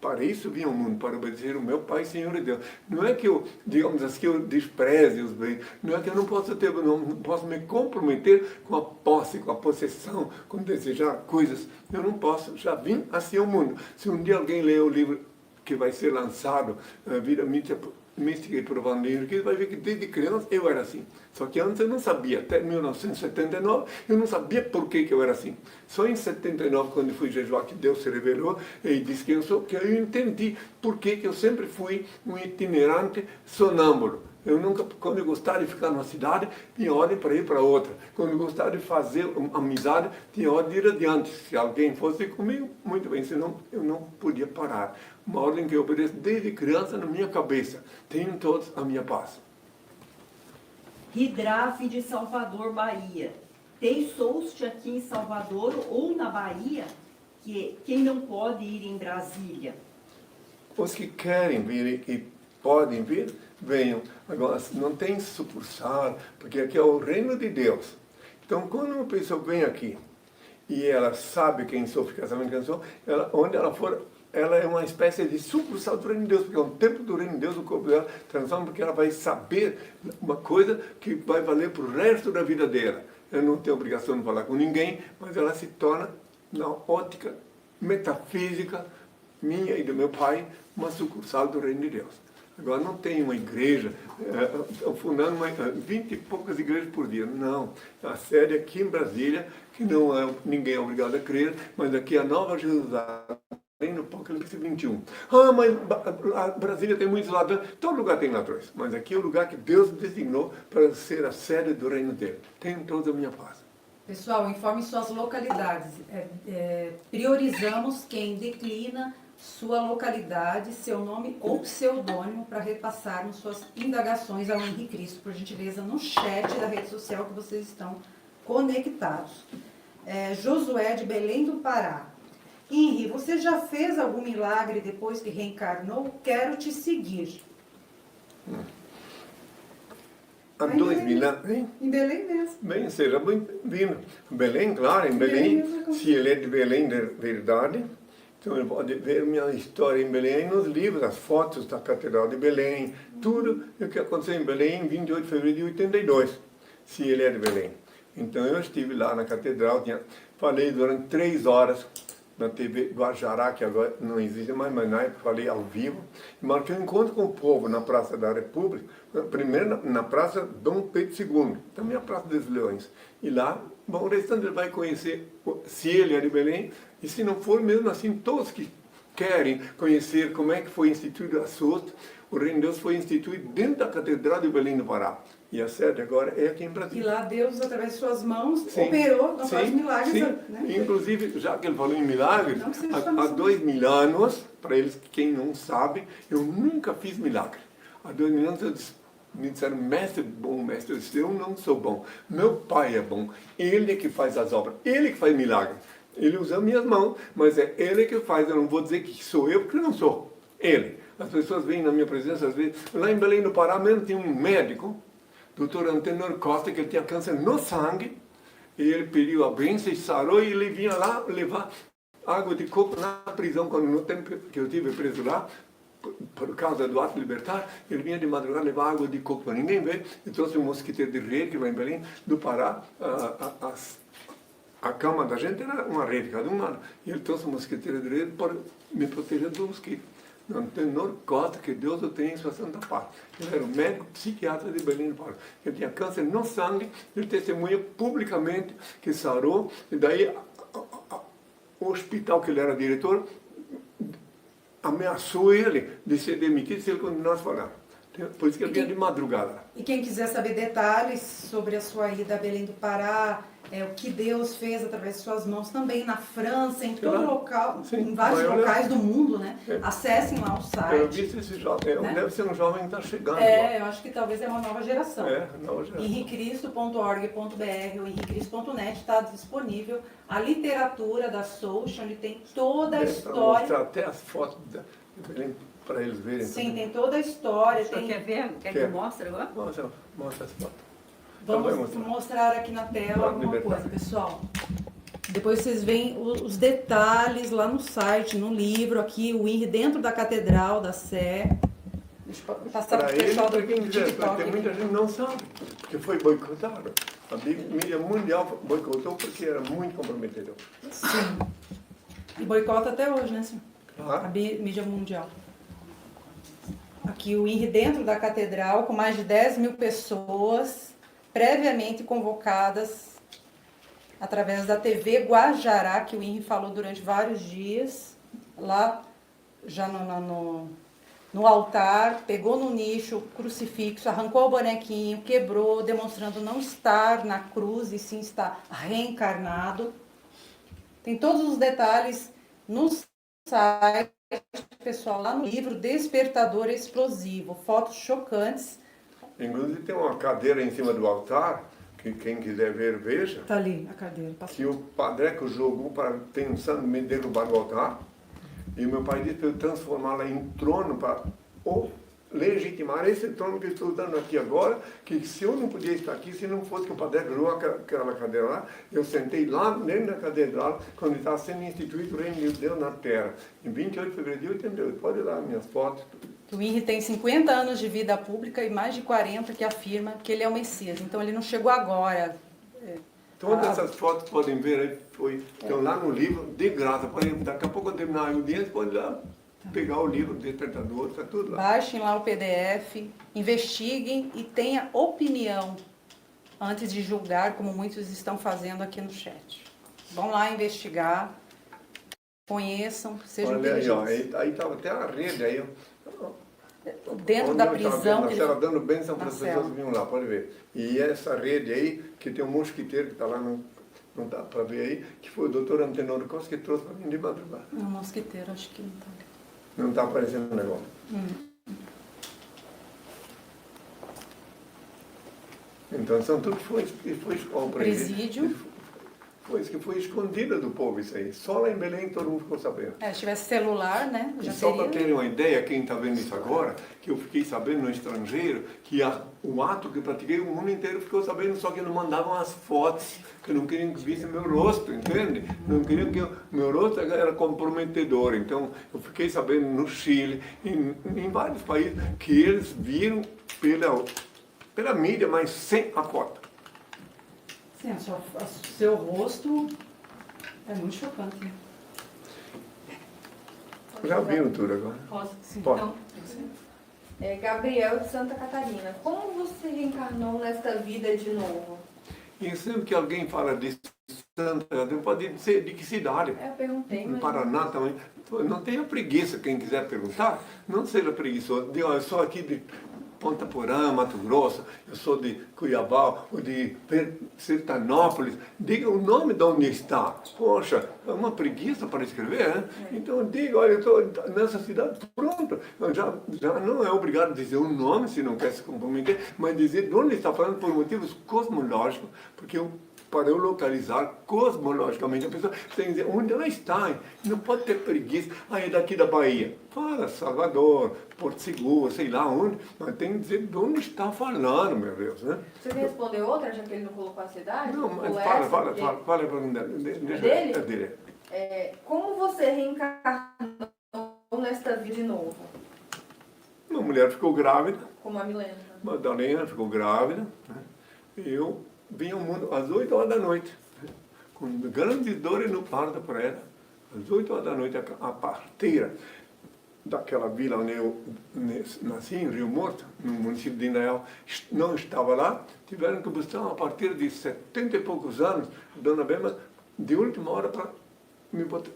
Para isso vim ao mundo, para obedecer o meu Pai, Senhor e Deus. Não é que eu, digamos assim, eu despreze os bens. Não é que eu não posso me comprometer com a posse, com a possessão, com desejar coisas. Eu não posso. Já vim assim ao mundo. Se um dia alguém ler o livro que vai ser lançado, Vida Mística e Profunda, que vai ver que desde criança eu era assim. Só que antes eu não sabia, até 1979, eu não sabia por que eu era assim. Só em 79, quando fui jejuar, que Deus se revelou e disse quem eu sou, que eu entendi por que eu sempre fui um itinerante sonâmbulo. Eu nunca, quando eu gostava de ficar numa cidade, tinha ordem para ir para outra. Quando eu gostava de fazer amizade, tinha ordem de ir adiante. Se alguém fosse comigo, muito bem, senão eu não podia parar. Uma ordem que eu obedeço desde criança na minha cabeça. Tenham todos a minha paz. Ridraf de Salvador, Bahia. Tem Soust aqui em Salvador ou na Bahia? Quem não pode ir em Brasília? Os que querem vir e podem vir, venham. Agora, não tem sucursal, porque aqui é o reino de Deus. Então, quando uma pessoa vem aqui e ela sabe quem sou, fica sabendo quem sou, onde ela for, ela é uma espécie de sucursal do reino de Deus, porque é um templo do reino de Deus, o corpo dela transforma, porque ela vai saber uma coisa que vai valer para o resto da vida dela. Ela não tem obrigação de falar com ninguém, mas ela se torna, na ótica metafísica minha e do meu pai, uma sucursal do reino de Deus. Agora não tem uma igreja, fundando 20 e poucas igrejas por dia. Não. A sede aqui em Brasília, que não é ninguém é obrigado a crer, mas aqui é a Nova Jerusalém, no Apocalipse 21. Mas Brasília tem muitos ladrões. Todo lugar tem ladrões, mas aqui é o lugar que Deus designou para ser a sede do reino dele. Tenham toda a minha paz. Pessoal, informe suas localidades. Priorizamos quem declina sua localidade, seu nome ou pseudônimo para repassarmos suas indagações ao Henri Cristo, por gentileza, no chat da rede social que vocês estão conectados. Josué de Belém do Pará. Henri, você já fez algum milagre depois que reencarnou? Quero te seguir. Há 2000 anos, hein? Em Belém mesmo. Bem, seja bem-vindo. Belém, claro, em Belém, se ele é de Belém de verdade, então ele pode ver minha história em Belém nos livros, as fotos da Catedral de Belém, tudo o que aconteceu em Belém em 28 de fevereiro de 82, se ele é de Belém. Então eu estive lá na Catedral, falei durante 3 horas na TV Guajará, que agora não existe mais, mas na época falei ao vivo, e marquei um encontro com o povo na Praça da República, primeiro na Praça Dom Pedro II, também a Praça dos Leões. E lá, bom, o restante ele vai conhecer, se ele é de Belém, e se não for, mesmo assim, todos que querem conhecer como é que foi instituído a SOS, o Reino de Deus foi instituído dentro da Catedral de Belém do Pará. E a sede agora é aqui em E Brasília. lá Deus, através de suas mãos, Sim, operou, não faz milagres. sim. Né? Inclusive, já que ele falou em milagres, Não que seja há famoso. 2000 anos, para eles, quem não sabe, eu nunca fiz milagre. Há 2000 anos me disseram, mestre bom, mestre, eu disse, eu não sou bom. Meu pai é bom, ele é que faz as obras, ele que faz milagre. Ele usa minhas mãos, mas é ele que faz, eu não vou dizer que sou eu, porque eu não sou. Ele. As pessoas vêm na minha presença, às vezes, lá em Belém do Pará mesmo tem um médico, doutor Antenor Costa, que ele tinha câncer no sangue, e ele pediu a bênção e sarou, e ele vinha lá levar água de coco na prisão, quando no tempo que eu estive preso lá, por causa do ato libertar, ele vinha de madrugada levar água de coco para ninguém ver, e trouxe um mosquiteiro de rede, que vai em Belém, do Pará, a cama da gente era uma rede, cada um lado, e ele trouxe um mosquiteiro de rede para me proteger do mosquito. Antenor Costa, que Deus o tenha em sua santa paz. Ele era um médico psiquiatra de Belém do Pará. Ele tinha câncer no sangue, ele testemunha publicamente que sarou, e daí o hospital que ele era diretor ameaçou ele de ser demitido se ele continuasse falando. Por isso que ele vinha de madrugada. E quem quiser saber detalhes sobre a sua ida a Belém do Pará, o que Deus fez através de suas mãos, também na França, em todo local, Sim, em vários locais do mundo, né? Acessem lá o Eu site. vi esse jovem, né? deve ser um jovem que está chegando. Eu acho que talvez é uma nova geração. Nova geração. henricristo.org.br ou henricristo.net está disponível a literatura da Social, onde tem toda a Para história. mostrar até as fotos para eles verem. Sim, tem toda a história. Você Tem... quer ver? Quer que eu mostre agora? Mostra as fotos. Vamos mostrar aqui na tela alguma coisa, pessoal. Depois vocês veem os detalhes lá no site, no livro, aqui, o INRI dentro da Catedral da Sé. Deixa eu passar para o pessoal do quem quiser, TikTok. porque muita gente não sabe, porque foi boicotado. A mídia mundial boicotou porque era muito comprometedor. Sim. E boicota até hoje, né, senhor? Claro. A mídia mundial. Aqui o INRI dentro da Catedral, com mais de 10 mil pessoas previamente convocadas através da TV Guajará, que o INRI falou durante vários dias, lá já no altar, pegou no nicho o crucifixo, arrancou o bonequinho, quebrou, demonstrando não estar na cruz e sim estar reencarnado. Tem todos os detalhes no site, pessoal, lá no livro Despertador Explosivo, fotos chocantes. Inclusive tem uma cadeira em cima do altar, que quem quiser ver, veja, Tá ali a cadeira. que o padreco jogou para pensando em me derrubar do altar. E meu pai disse para eu transformá-la em trono para legitimar esse trono que eu estou dando aqui agora, que se eu não podia estar aqui, se não fosse que o padre jogou aquela cadeira lá, eu sentei lá dentro da catedral, quando estava sendo instituído o reino de Deus na terra, em 28 de fevereiro de 88. Pode dar minhas fotos. O INRI tem 50 anos de vida pública e mais de 40 que afirma que ele é o Messias. Então ele não chegou agora. Todas essas fotos podem ver, estão lá no livro, de graça. Daqui a pouco, quando terminar a audiência, pode ir lá pegar o livro Despertador, está tudo lá. Baixem lá o PDF, investiguem e tenha opinião antes de julgar, como muitos estão fazendo aqui no chat. Vão lá investigar, conheçam, sejam Olha aí, ó, inteligentes. aí estava até a rede aí, ó. Dentro Onde da eu estava prisão. vendo, ela dando bênção para na as pessoas cela. que vinham lá, pode ver. E essa rede aí, que tem um mosquiteiro que está lá, não dá para ver aí, que foi o doutor Antenor Costa que trouxe para mim de madrugada. Um mosquiteiro, acho que não está ali. Não está aparecendo o negócio. Então, são tudo que foi Presídio. Foi isso que foi escondida do povo, isso aí. Só lá em Belém todo mundo ficou sabendo. Se tivesse celular, né? E Já só para teria. terem uma ideia, quem está vendo isso agora, que eu fiquei sabendo no estrangeiro, que o ato que eu pratiquei, o mundo inteiro ficou sabendo, só que não mandavam as fotos, que não queriam que visse meu rosto, entende? Não queriam que meu rosto era comprometedor. Então, eu fiquei sabendo no Chile, em vários países, que eles viram pela mídia, mas sem a foto. Sim, seu rosto é muito chocante. Né? Já viram tudo agora? Posso? Sim. Pode. Então, Gabriel de Santa Catarina. Como você reencarnou nesta vida de novo? E sempre que alguém fala de Santa Catarina, pode dizer de que cidade? Eu perguntei, No mas... Paraná também. Não tenha preguiça, quem quiser perguntar, não seja preguiçoso. Diga, eu sou aqui de Ponta Porã, Mato Grosso, eu sou de Cuiabá, ou de Sertanópolis. Diga o nome de onde está. Poxa, é uma preguiça para escrever, né? Então diga, olha, eu estou nessa cidade, pronto. Já não é obrigado a dizer o nome, se não quer se comprometer, mas dizer de onde está falando por motivos cosmológicos, porque para eu localizar cosmologicamente a pessoa, tem que dizer onde ela está. Não pode ter preguiça. Ah, é daqui da Bahia. Fala, Salvador, Porto Seguro, sei lá onde, mas tem que dizer de onde está falando, meu Deus, né? Você quer responder outra, já que ele não colocou a cidade? Não, mas Ou fala essa? a pergunta dele. Dele? É dele. Como você reencarnou nesta vida de novo? Uma mulher ficou grávida, Como a Milena. Madalena ficou grávida, né? E eu vim ao mundo às 8 horas da noite, né? Com grandes dores no parto para ela. Às 8 horas da noite, a parteira daquela vila onde eu nasci, em Rio Morto, no município de Indaial, não estava lá, tiveram que buscar a partir de 70 e poucos anos, Dona Bema, de última hora para me botar,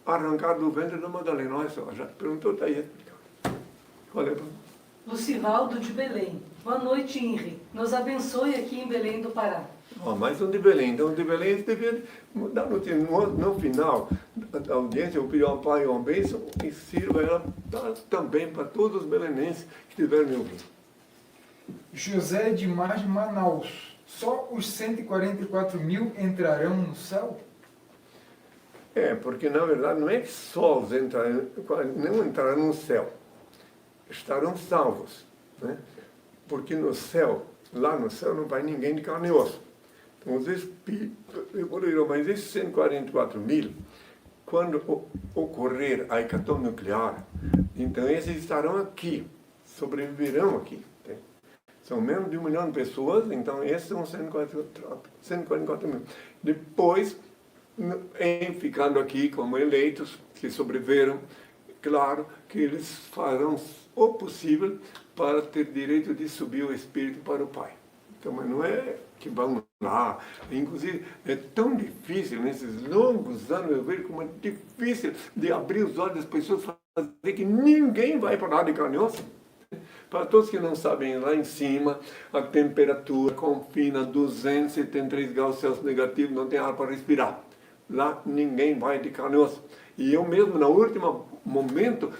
arrancar do ventre da Madalena. Olha só, já perguntou, está aí explicado. Olha, Lucivaldo de Belém. Boa noite, Henri. Nos abençoe aqui em Belém do Pará. mais um de Belém. Então, de Belém, eles deveriam dar no final da audiência, eu pedi ao Pai uma bênção e sirva ela também para todos os belenenses que estiverem me ouvindo. José de Mar de Manaus. Só os 144 mil entrarão no céu? Porque na verdade não é que só os não entrarão no céu, estarão salvos, né? Porque no céu, lá no céu não vai ninguém de carne e osso. Então os espíritos evoluirão, mas esses 144 mil, quando ocorrer a hecatombe nuclear, então esses estarão aqui, sobreviverão aqui. Né? São menos de 1 milhão de pessoas, então esses são 144 mil. Depois, ficando aqui como eleitos, que sobreviveram, claro que eles farão o possível para ter direito de subir o espírito para o Pai. Então, mas não é que vão lá. Inclusive, é tão difícil, nesses longos anos, eu vejo como é difícil de abrir os olhos das pessoas e fazer que ninguém vai para lá de carne e osso. Para todos que não sabem, lá em cima, a temperatura confina 273 graus Celsius negativo, não tem ar para respirar. Lá ninguém vai de carne e osso. E eu mesmo, no último momento,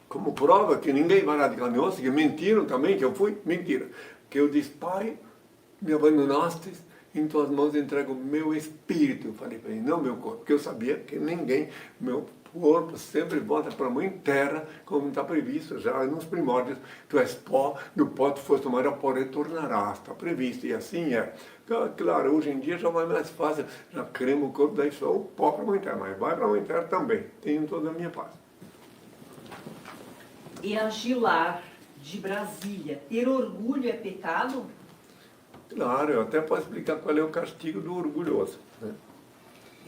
como prova que ninguém vai lá de carne e osso, que mentiram também, que eu fui, mentira. Que eu disse, Pai, me abandonaste, em tuas mãos entrego o meu espírito. Eu falei para ele, não meu corpo, porque eu sabia que ninguém, meu corpo sempre volta para a mãe terra, como está previsto já nos primórdios. Tu és pó, do pó tu foste tomado, ao pó retornarás, está previsto, e assim é. Claro, hoje em dia já vai mais fácil, já cremos o corpo, daí só o pó para a mãe terra, mas vai para a mãe terra também, tenho toda a minha paz. E Agilar, de Brasília, ter orgulho é pecado? Claro, eu até posso explicar qual é o castigo do orgulhoso. Né?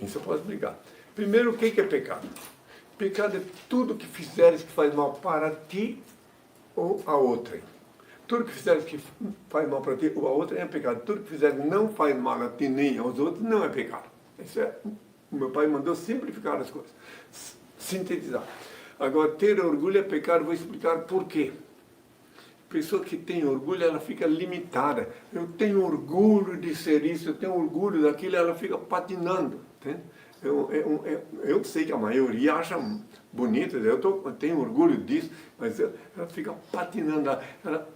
Isso eu posso explicar. Primeiro, o que é pecado? Pecado é tudo que fizeres que faz mal para ti ou a outrem. Tudo que fizeres que faz mal para ti ou a outrem é pecado. Tudo que fizeres que não faz mal a ti nem aos outros não é pecado. Isso é, o meu pai mandou simplificar as coisas, sintetizar. Agora, ter orgulho é pecado, vou explicar por quê. Pessoa que tem orgulho, ela fica limitada. Eu tenho orgulho de ser isso, eu tenho orgulho daquilo, ela fica patinando. Entende? Eu sei que a maioria acha bonito, eu tenho orgulho disso, mas ela fica patinando, ela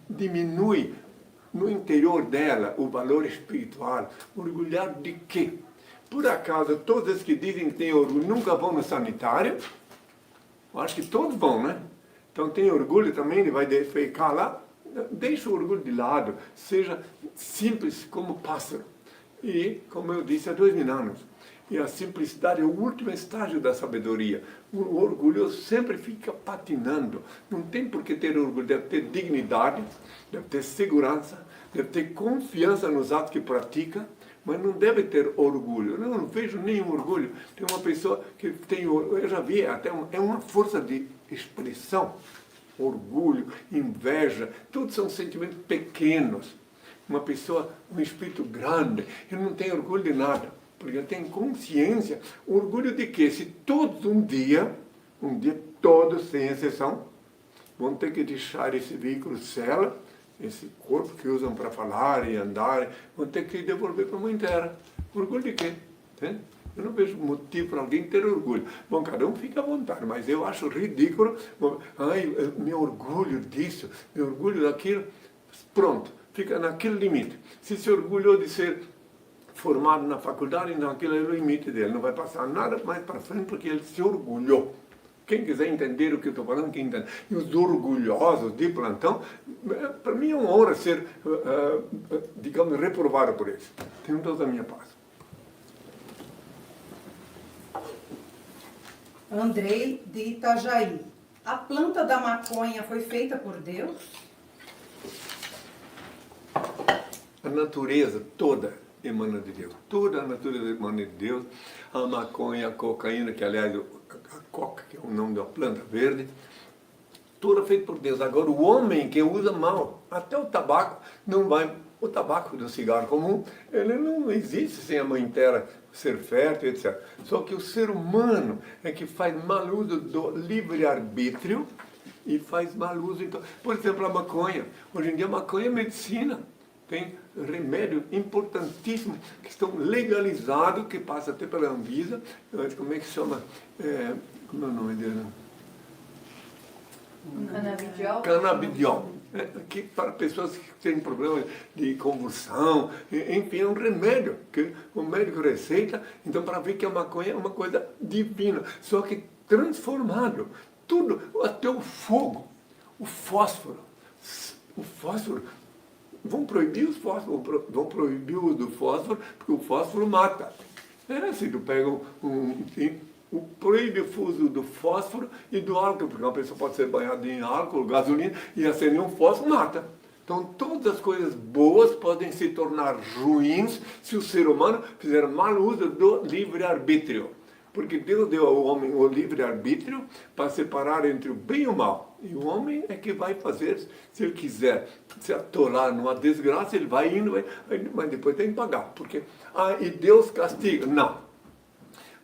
diminui no interior dela o valor espiritual. Orgulhar de quê? Por acaso, todos que dizem que têm orgulho nunca vão no sanitário? Eu acho que todos vão, né? Então tem orgulho também, ele vai defecar lá, deixa o orgulho de lado, seja simples como pássaro. E, como eu disse há 2000 anos, e a simplicidade é o último estágio da sabedoria. O orgulho sempre fica patinando. Não tem por que ter orgulho, deve ter dignidade, deve ter segurança, deve ter confiança nos atos que pratica, mas não deve ter orgulho. Eu não vejo nenhum orgulho. Tem uma pessoa que tem orgulho, eu já vi, até é uma força de expressão. Orgulho, inveja, todos são sentimentos pequenos. Uma pessoa, um espírito grande, ele não tem orgulho de nada, porque ele tem consciência. Orgulho de quê? Se todos um dia todos, sem exceção, vão ter que deixar esse veículo cela, esse corpo que usam para falar e andar, vão ter que devolver para a mãe terra. Orgulho de quê? Entende? Eu não vejo motivo para alguém ter orgulho. Bom, cada um fica à vontade, mas eu acho ridículo. Ai, meu orgulho disso, meu orgulho daquilo. Pronto, fica naquele limite. Se orgulhou de ser formado na faculdade, então aquele é o limite dele. Não vai passar nada mais para frente porque ele se orgulhou. Quem quiser entender o que eu estou falando, quem entende. E os orgulhosos de plantão, para mim é uma honra ser, digamos, reprovado por eles. Tenho toda a minha paz. Andrei de Itajaí. A planta da maconha foi feita por Deus? A natureza toda emana de Deus. Toda a natureza emana de Deus. A maconha, a cocaína, que aliás a coca, que é o nome da planta verde, tudo feito por Deus. Agora o homem que usa mal, até o tabaco não vai, o tabaco do cigarro comum, ele não existe sem a mãe terra ser fértil, etc. Só que o ser humano é que faz mal uso do livre-arbítrio e faz mal uso, então, por exemplo, a maconha. Hoje em dia a maconha é medicina. Tem remédio importantíssimo que estão legalizados, que passa até pela Anvisa. Como é que chama? Como é o nome dele? Canabidiol? Canabidiol. Que para pessoas que têm problemas de convulsão, enfim, é um remédio que o médico receita, então para ver que a maconha é uma coisa divina, só que transformado, tudo, até o fogo, o fósforo, vão proibir os fósforos, vão proibir o uso do fósforo, porque o fósforo mata. Se tu pega proíbe o uso do fósforo e do álcool, porque uma pessoa pode ser banhada em álcool, gasolina, e acender um fósforo, mata. Então, todas as coisas boas podem se tornar ruins se o ser humano fizer mau uso do livre-arbítrio. Porque Deus deu ao homem o livre-arbítrio para separar entre o bem e o mal. E o homem é que vai fazer, se ele quiser se atolar numa desgraça, ele vai indo, mas depois tem que pagar. Porque, e Deus castiga. Não.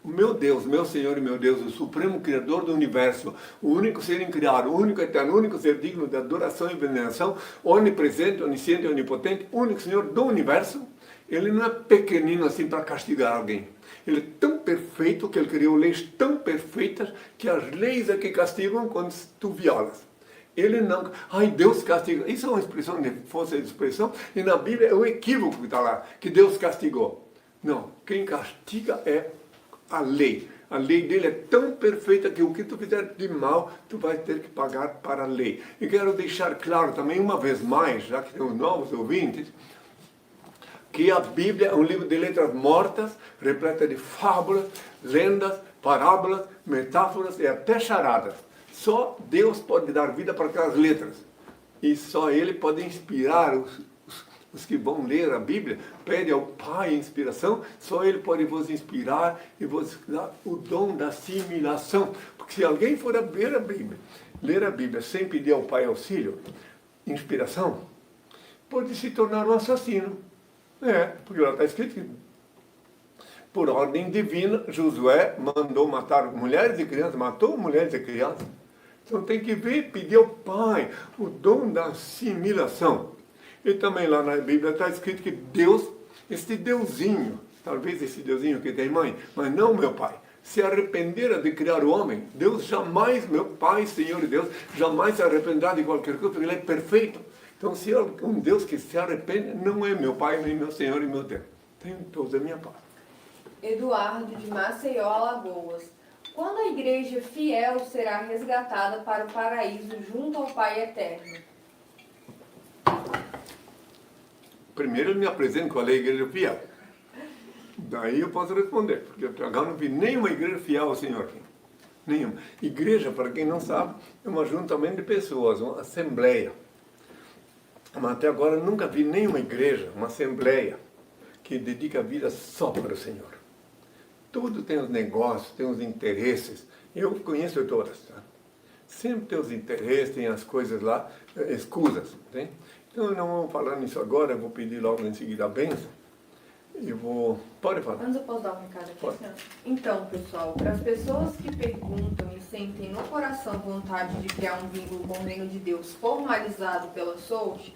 O meu Deus, meu Senhor e meu Deus, o Supremo Criador do Universo, o único ser incriado, o único eterno, o único ser digno de adoração e veneração, onipresente, onisciente, onipotente, único Senhor do Universo, ele não é pequenino assim para castigar alguém. Ele é tão perfeito que ele criou leis tão perfeitas que as leis é que castigam quando tu violas. Ele não... Deus castiga. Isso é uma expressão de força de expressão, e na Bíblia é um equívoco que está lá, que Deus castigou. Não, quem castiga é a lei. A lei dele é tão perfeita que o que tu fizer de mal, tu vai ter que pagar para a lei. E quero deixar claro também, uma vez mais, já que temos novos ouvintes, que a Bíblia é um livro de letras mortas, repleta de fábulas, lendas, parábolas, metáforas e até charadas. Só Deus pode dar vida para aquelas letras. E só Ele pode inspirar os que vão ler a Bíblia. Pede ao Pai inspiração, só Ele pode vos inspirar e vos dar o dom da assimilação. Porque se alguém for ler a Bíblia sem pedir ao Pai auxílio, inspiração, pode se tornar um assassino. Porque lá está escrito que, por ordem divina, Josué mandou matar mulheres e crianças, matou mulheres e crianças. Então tem que pedir ao Pai o dom da assimilação. E também lá na Bíblia está escrito que Deus, este Deusinho, talvez esse Deusinho que tem mãe, mas não meu Pai, se arrependera de criar o homem, Deus jamais, meu Pai, Senhor e Deus, jamais se arrependerá de qualquer coisa, porque Ele é perfeito. Então, se é um Deus que se arrepende, não é meu Pai, nem meu Senhor e meu Deus. Tenho toda a minha parte. Eduardo, de Maceió, Alagoas. Quando a igreja fiel será resgatada para o paraíso junto ao Pai Eterno? Primeiro, ele me apresenta qual é a igreja fiel. Daí eu posso responder, porque até agora não vi nenhuma igreja fiel ao Senhor aqui. Nenhuma. Igreja, para quem não sabe, é um ajuntamento de pessoas, uma assembleia. Mas até agora eu nunca vi nenhuma igreja, uma assembleia, que dedica a vida só para o Senhor. Tudo tem os negócios, tem os interesses. Eu conheço todas. Tá? Sempre tem os interesses, tem as coisas lá, escusas. Tem? Então eu não vou falar nisso agora, eu vou pedir logo em seguida a bênção. Pode falar. Antes eu posso dar um recado aqui? Pode. Então, pessoal, para as pessoas que perguntam e sentem no coração vontade de criar um vínculo com o reino de Deus formalizado pela SOUT,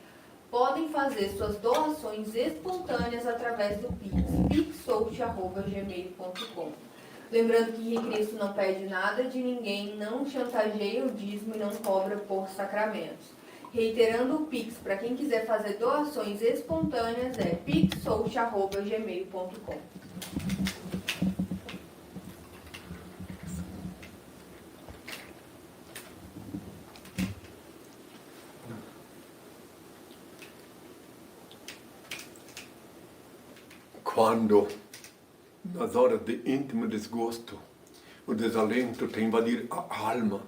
podem fazer suas doações espontâneas através do Pix, pixsout@gmail.com. Lembrando que Cristo não pede nada de ninguém, não chantageia o dízimo e não cobra por sacramentos. Reiterando o Pix, para quem quiser fazer doações espontâneas, é pixsout@gmail.com. Quando, nas horas de íntimo desgosto, o desalento te invadir a alma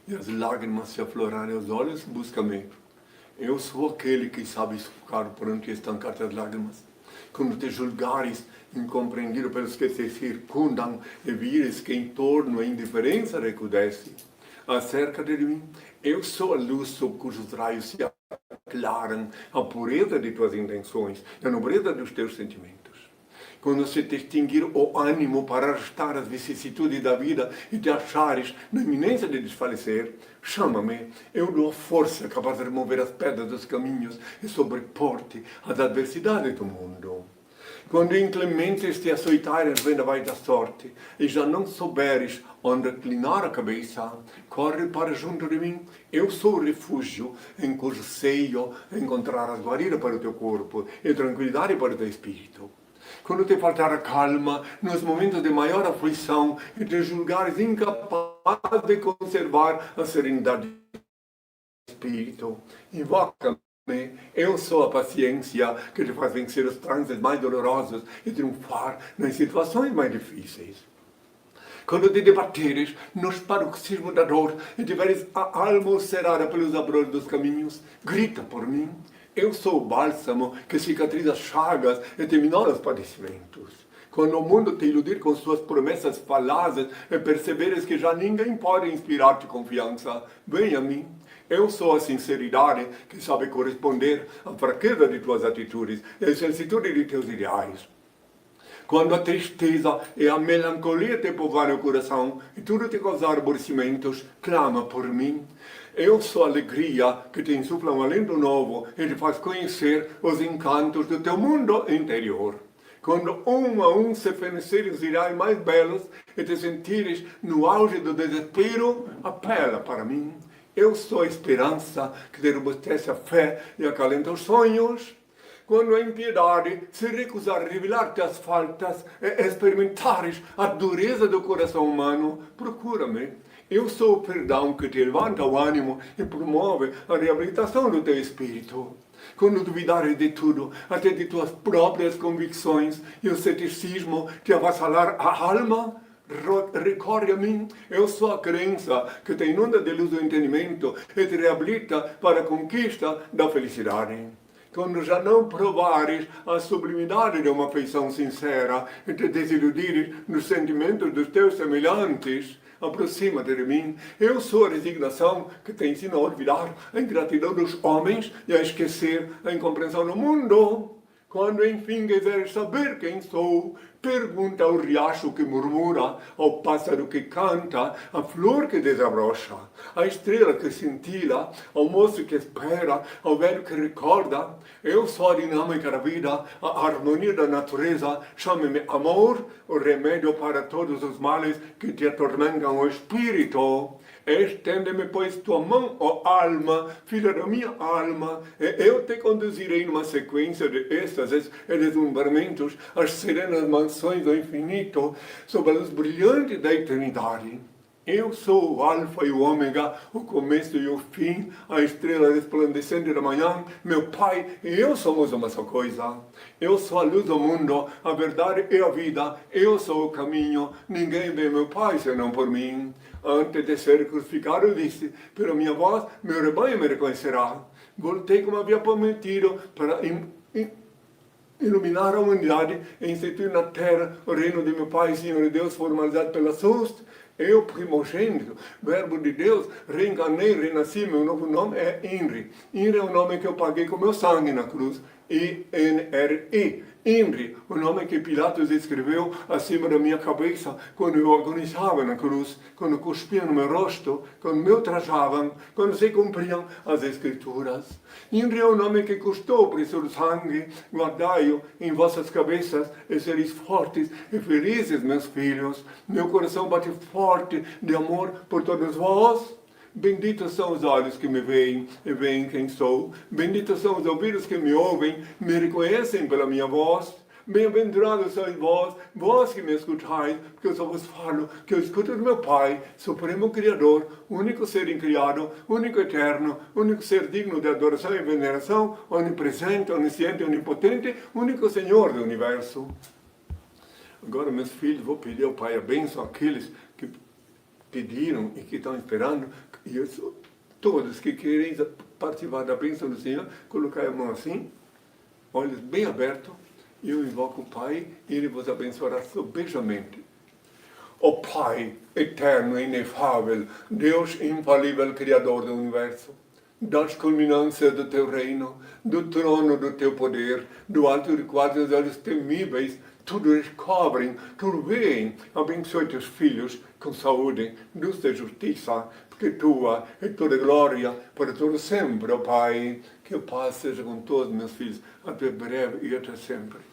e as lágrimas se aflorarem aos olhos, busca-me. Eu sou aquele que sabe sufocar o pranto e estancar as lágrimas. quando te julgares incompreendido pelos que te circundam e vires que em torno a indiferença recrudesce acerca de mim, eu sou a luz sob cujos raios se aclaram a pureza de tuas intenções e a nobreza dos teus sentimentos. Quando se te extinguir o ânimo para arrastar as vicissitudes da vida e te achares na iminência de desfalecer, chama-me, eu dou a força capaz de remover as pedras dos caminhos e sobrepor-te às adversidades do mundo. Quando inclementes te açoitarem as vendavais da sorte e já não souberes onde reclinar a cabeça, corre para junto de mim. Eu sou o refúgio em cujo seio encontrarás guarida para o teu corpo e tranquilidade para o teu espírito. Quando te faltar a calma nos momentos de maior aflição e te julgares incapaz de conservar a serenidade do espírito, invoca-me. Eu sou a paciência que te faz vencer os transes mais dolorosos e triunfar nas situações mais difíceis. Quando te debateres nos paroxismos da dor e tiveres a alma ulcerada pelos abrolhos dos caminhos, grita por mim. Eu sou o bálsamo que cicatriza as chagas e te minora os padecimentos. Quando o mundo te iludir com suas promessas falazes e perceberes que já ninguém pode inspirar-te confiança, vem a mim. Eu sou a sinceridade que sabe corresponder à fraqueza de tuas atitudes e à solicitude de teus ideais. Quando a tristeza e a melancolia te povoarem o coração e tudo te causar aborrecimentos, clama por mim. Eu sou a alegria que te insufla um alento novo e te faz conhecer os encantos do teu mundo interior. Quando um a um se fenecerem os ideais mais belos e te sentires no auge do desespero, apela para mim. Eu sou a esperança que te robustece a fé e acalenta os sonhos. Quando a impiedade se recusar a revelar-te as faltas e experimentares a dureza do coração humano, procura-me. Eu sou o perdão que te levanta o ânimo e promove a reabilitação do teu espírito. Quando duvidares de tudo, até de tuas próprias convicções, e o ceticismo te avassalar a alma, recorre a mim. Eu sou a crença que te inunda de luz do entendimento e te reabilita para a conquista da felicidade. Quando já não provares a sublimidade de uma afeição sincera e te desiludires nos sentimentos dos teus semelhantes, aproxima-te de mim. Eu sou a resignação que te ensina a olvidar a ingratidão dos homens e a esquecer a incompreensão do mundo. Quando enfim quiseres saber quem sou, pergunta ao riacho que murmura, ao pássaro que canta, à flor que desabrocha, à estrela que cintila, ao moço que espera, ao velho que recorda. Eu sou a dinâmica da vida, a harmonia da natureza. Chame-me amor, o remédio para todos os males que te atormentam o espírito. Estende-me, pois, tua mão, ó alma, filha da minha alma, e eu te conduzirei numa sequência de êxtases e deslumbramentos às serenas mansões do infinito, sob a luz brilhante da eternidade. Eu sou o alfa e o ômega, o começo e o fim, a estrela resplandecente da manhã. Meu Pai e eu somos uma só coisa. Eu sou a luz do mundo, a verdade e a vida. Eu sou o caminho. Ninguém vê meu Pai senão por mim. Antes de ser crucificado, eu disse, pela minha voz, meu rebanho me reconhecerá. Voltei como havia prometido para iluminar a humanidade e instituir na terra o reino de meu Pai, Senhor e Deus, formalizado pela cruz. Eu, primogênito, verbo de Deus, reencarnei, renasci, meu novo nome é Inri. Inri é o nome que eu paguei com meu sangue na cruz. I-N-R-I. Inri, o nome que Pilatos escreveu acima da minha cabeça quando eu agonizava na cruz, quando cuspiam no meu rosto, quando me ultrajavam, quando se cumpriam as Escrituras. Inri é o nome que custou o preço do sangue. Guardai-o em vossas cabeças e sereis fortes e felizes, meus filhos. Meu coração bate forte de amor por todos vós. Benditos são os olhos que me veem e veem quem sou. Benditos são os ouvidos que me ouvem, me reconhecem pela minha voz. Bem-aventurados sois vós, vós que me escutais, porque eu só vos falo que eu escuto do meu Pai, Supremo Criador, único ser incriado, único eterno, único ser digno de adoração e veneração, onipresente, onisciente, onipotente, único Senhor do universo. Agora, meus filhos, vou pedir ao Pai a bênção àqueles que pediram e que estão esperando. E eu sou, todos que querem participar da bênção do Senhor, colocar a mão assim, olhos bem abertos, Eu invoco o Pai e Ele vos abençoará sobejamente. Ó Pai eterno e inefável, Deus infalível, Criador do Universo, das culminâncias do Teu reino, do trono do Teu poder, do alto de quase os olhos temíveis, tudo descobrem, tudo veem. Abençoe Teus filhos com saúde, luz e justiça, porque Tua é toda glória para todo sempre, ó Pai. Que a paz seja com todos meus filhos, até breve e até sempre.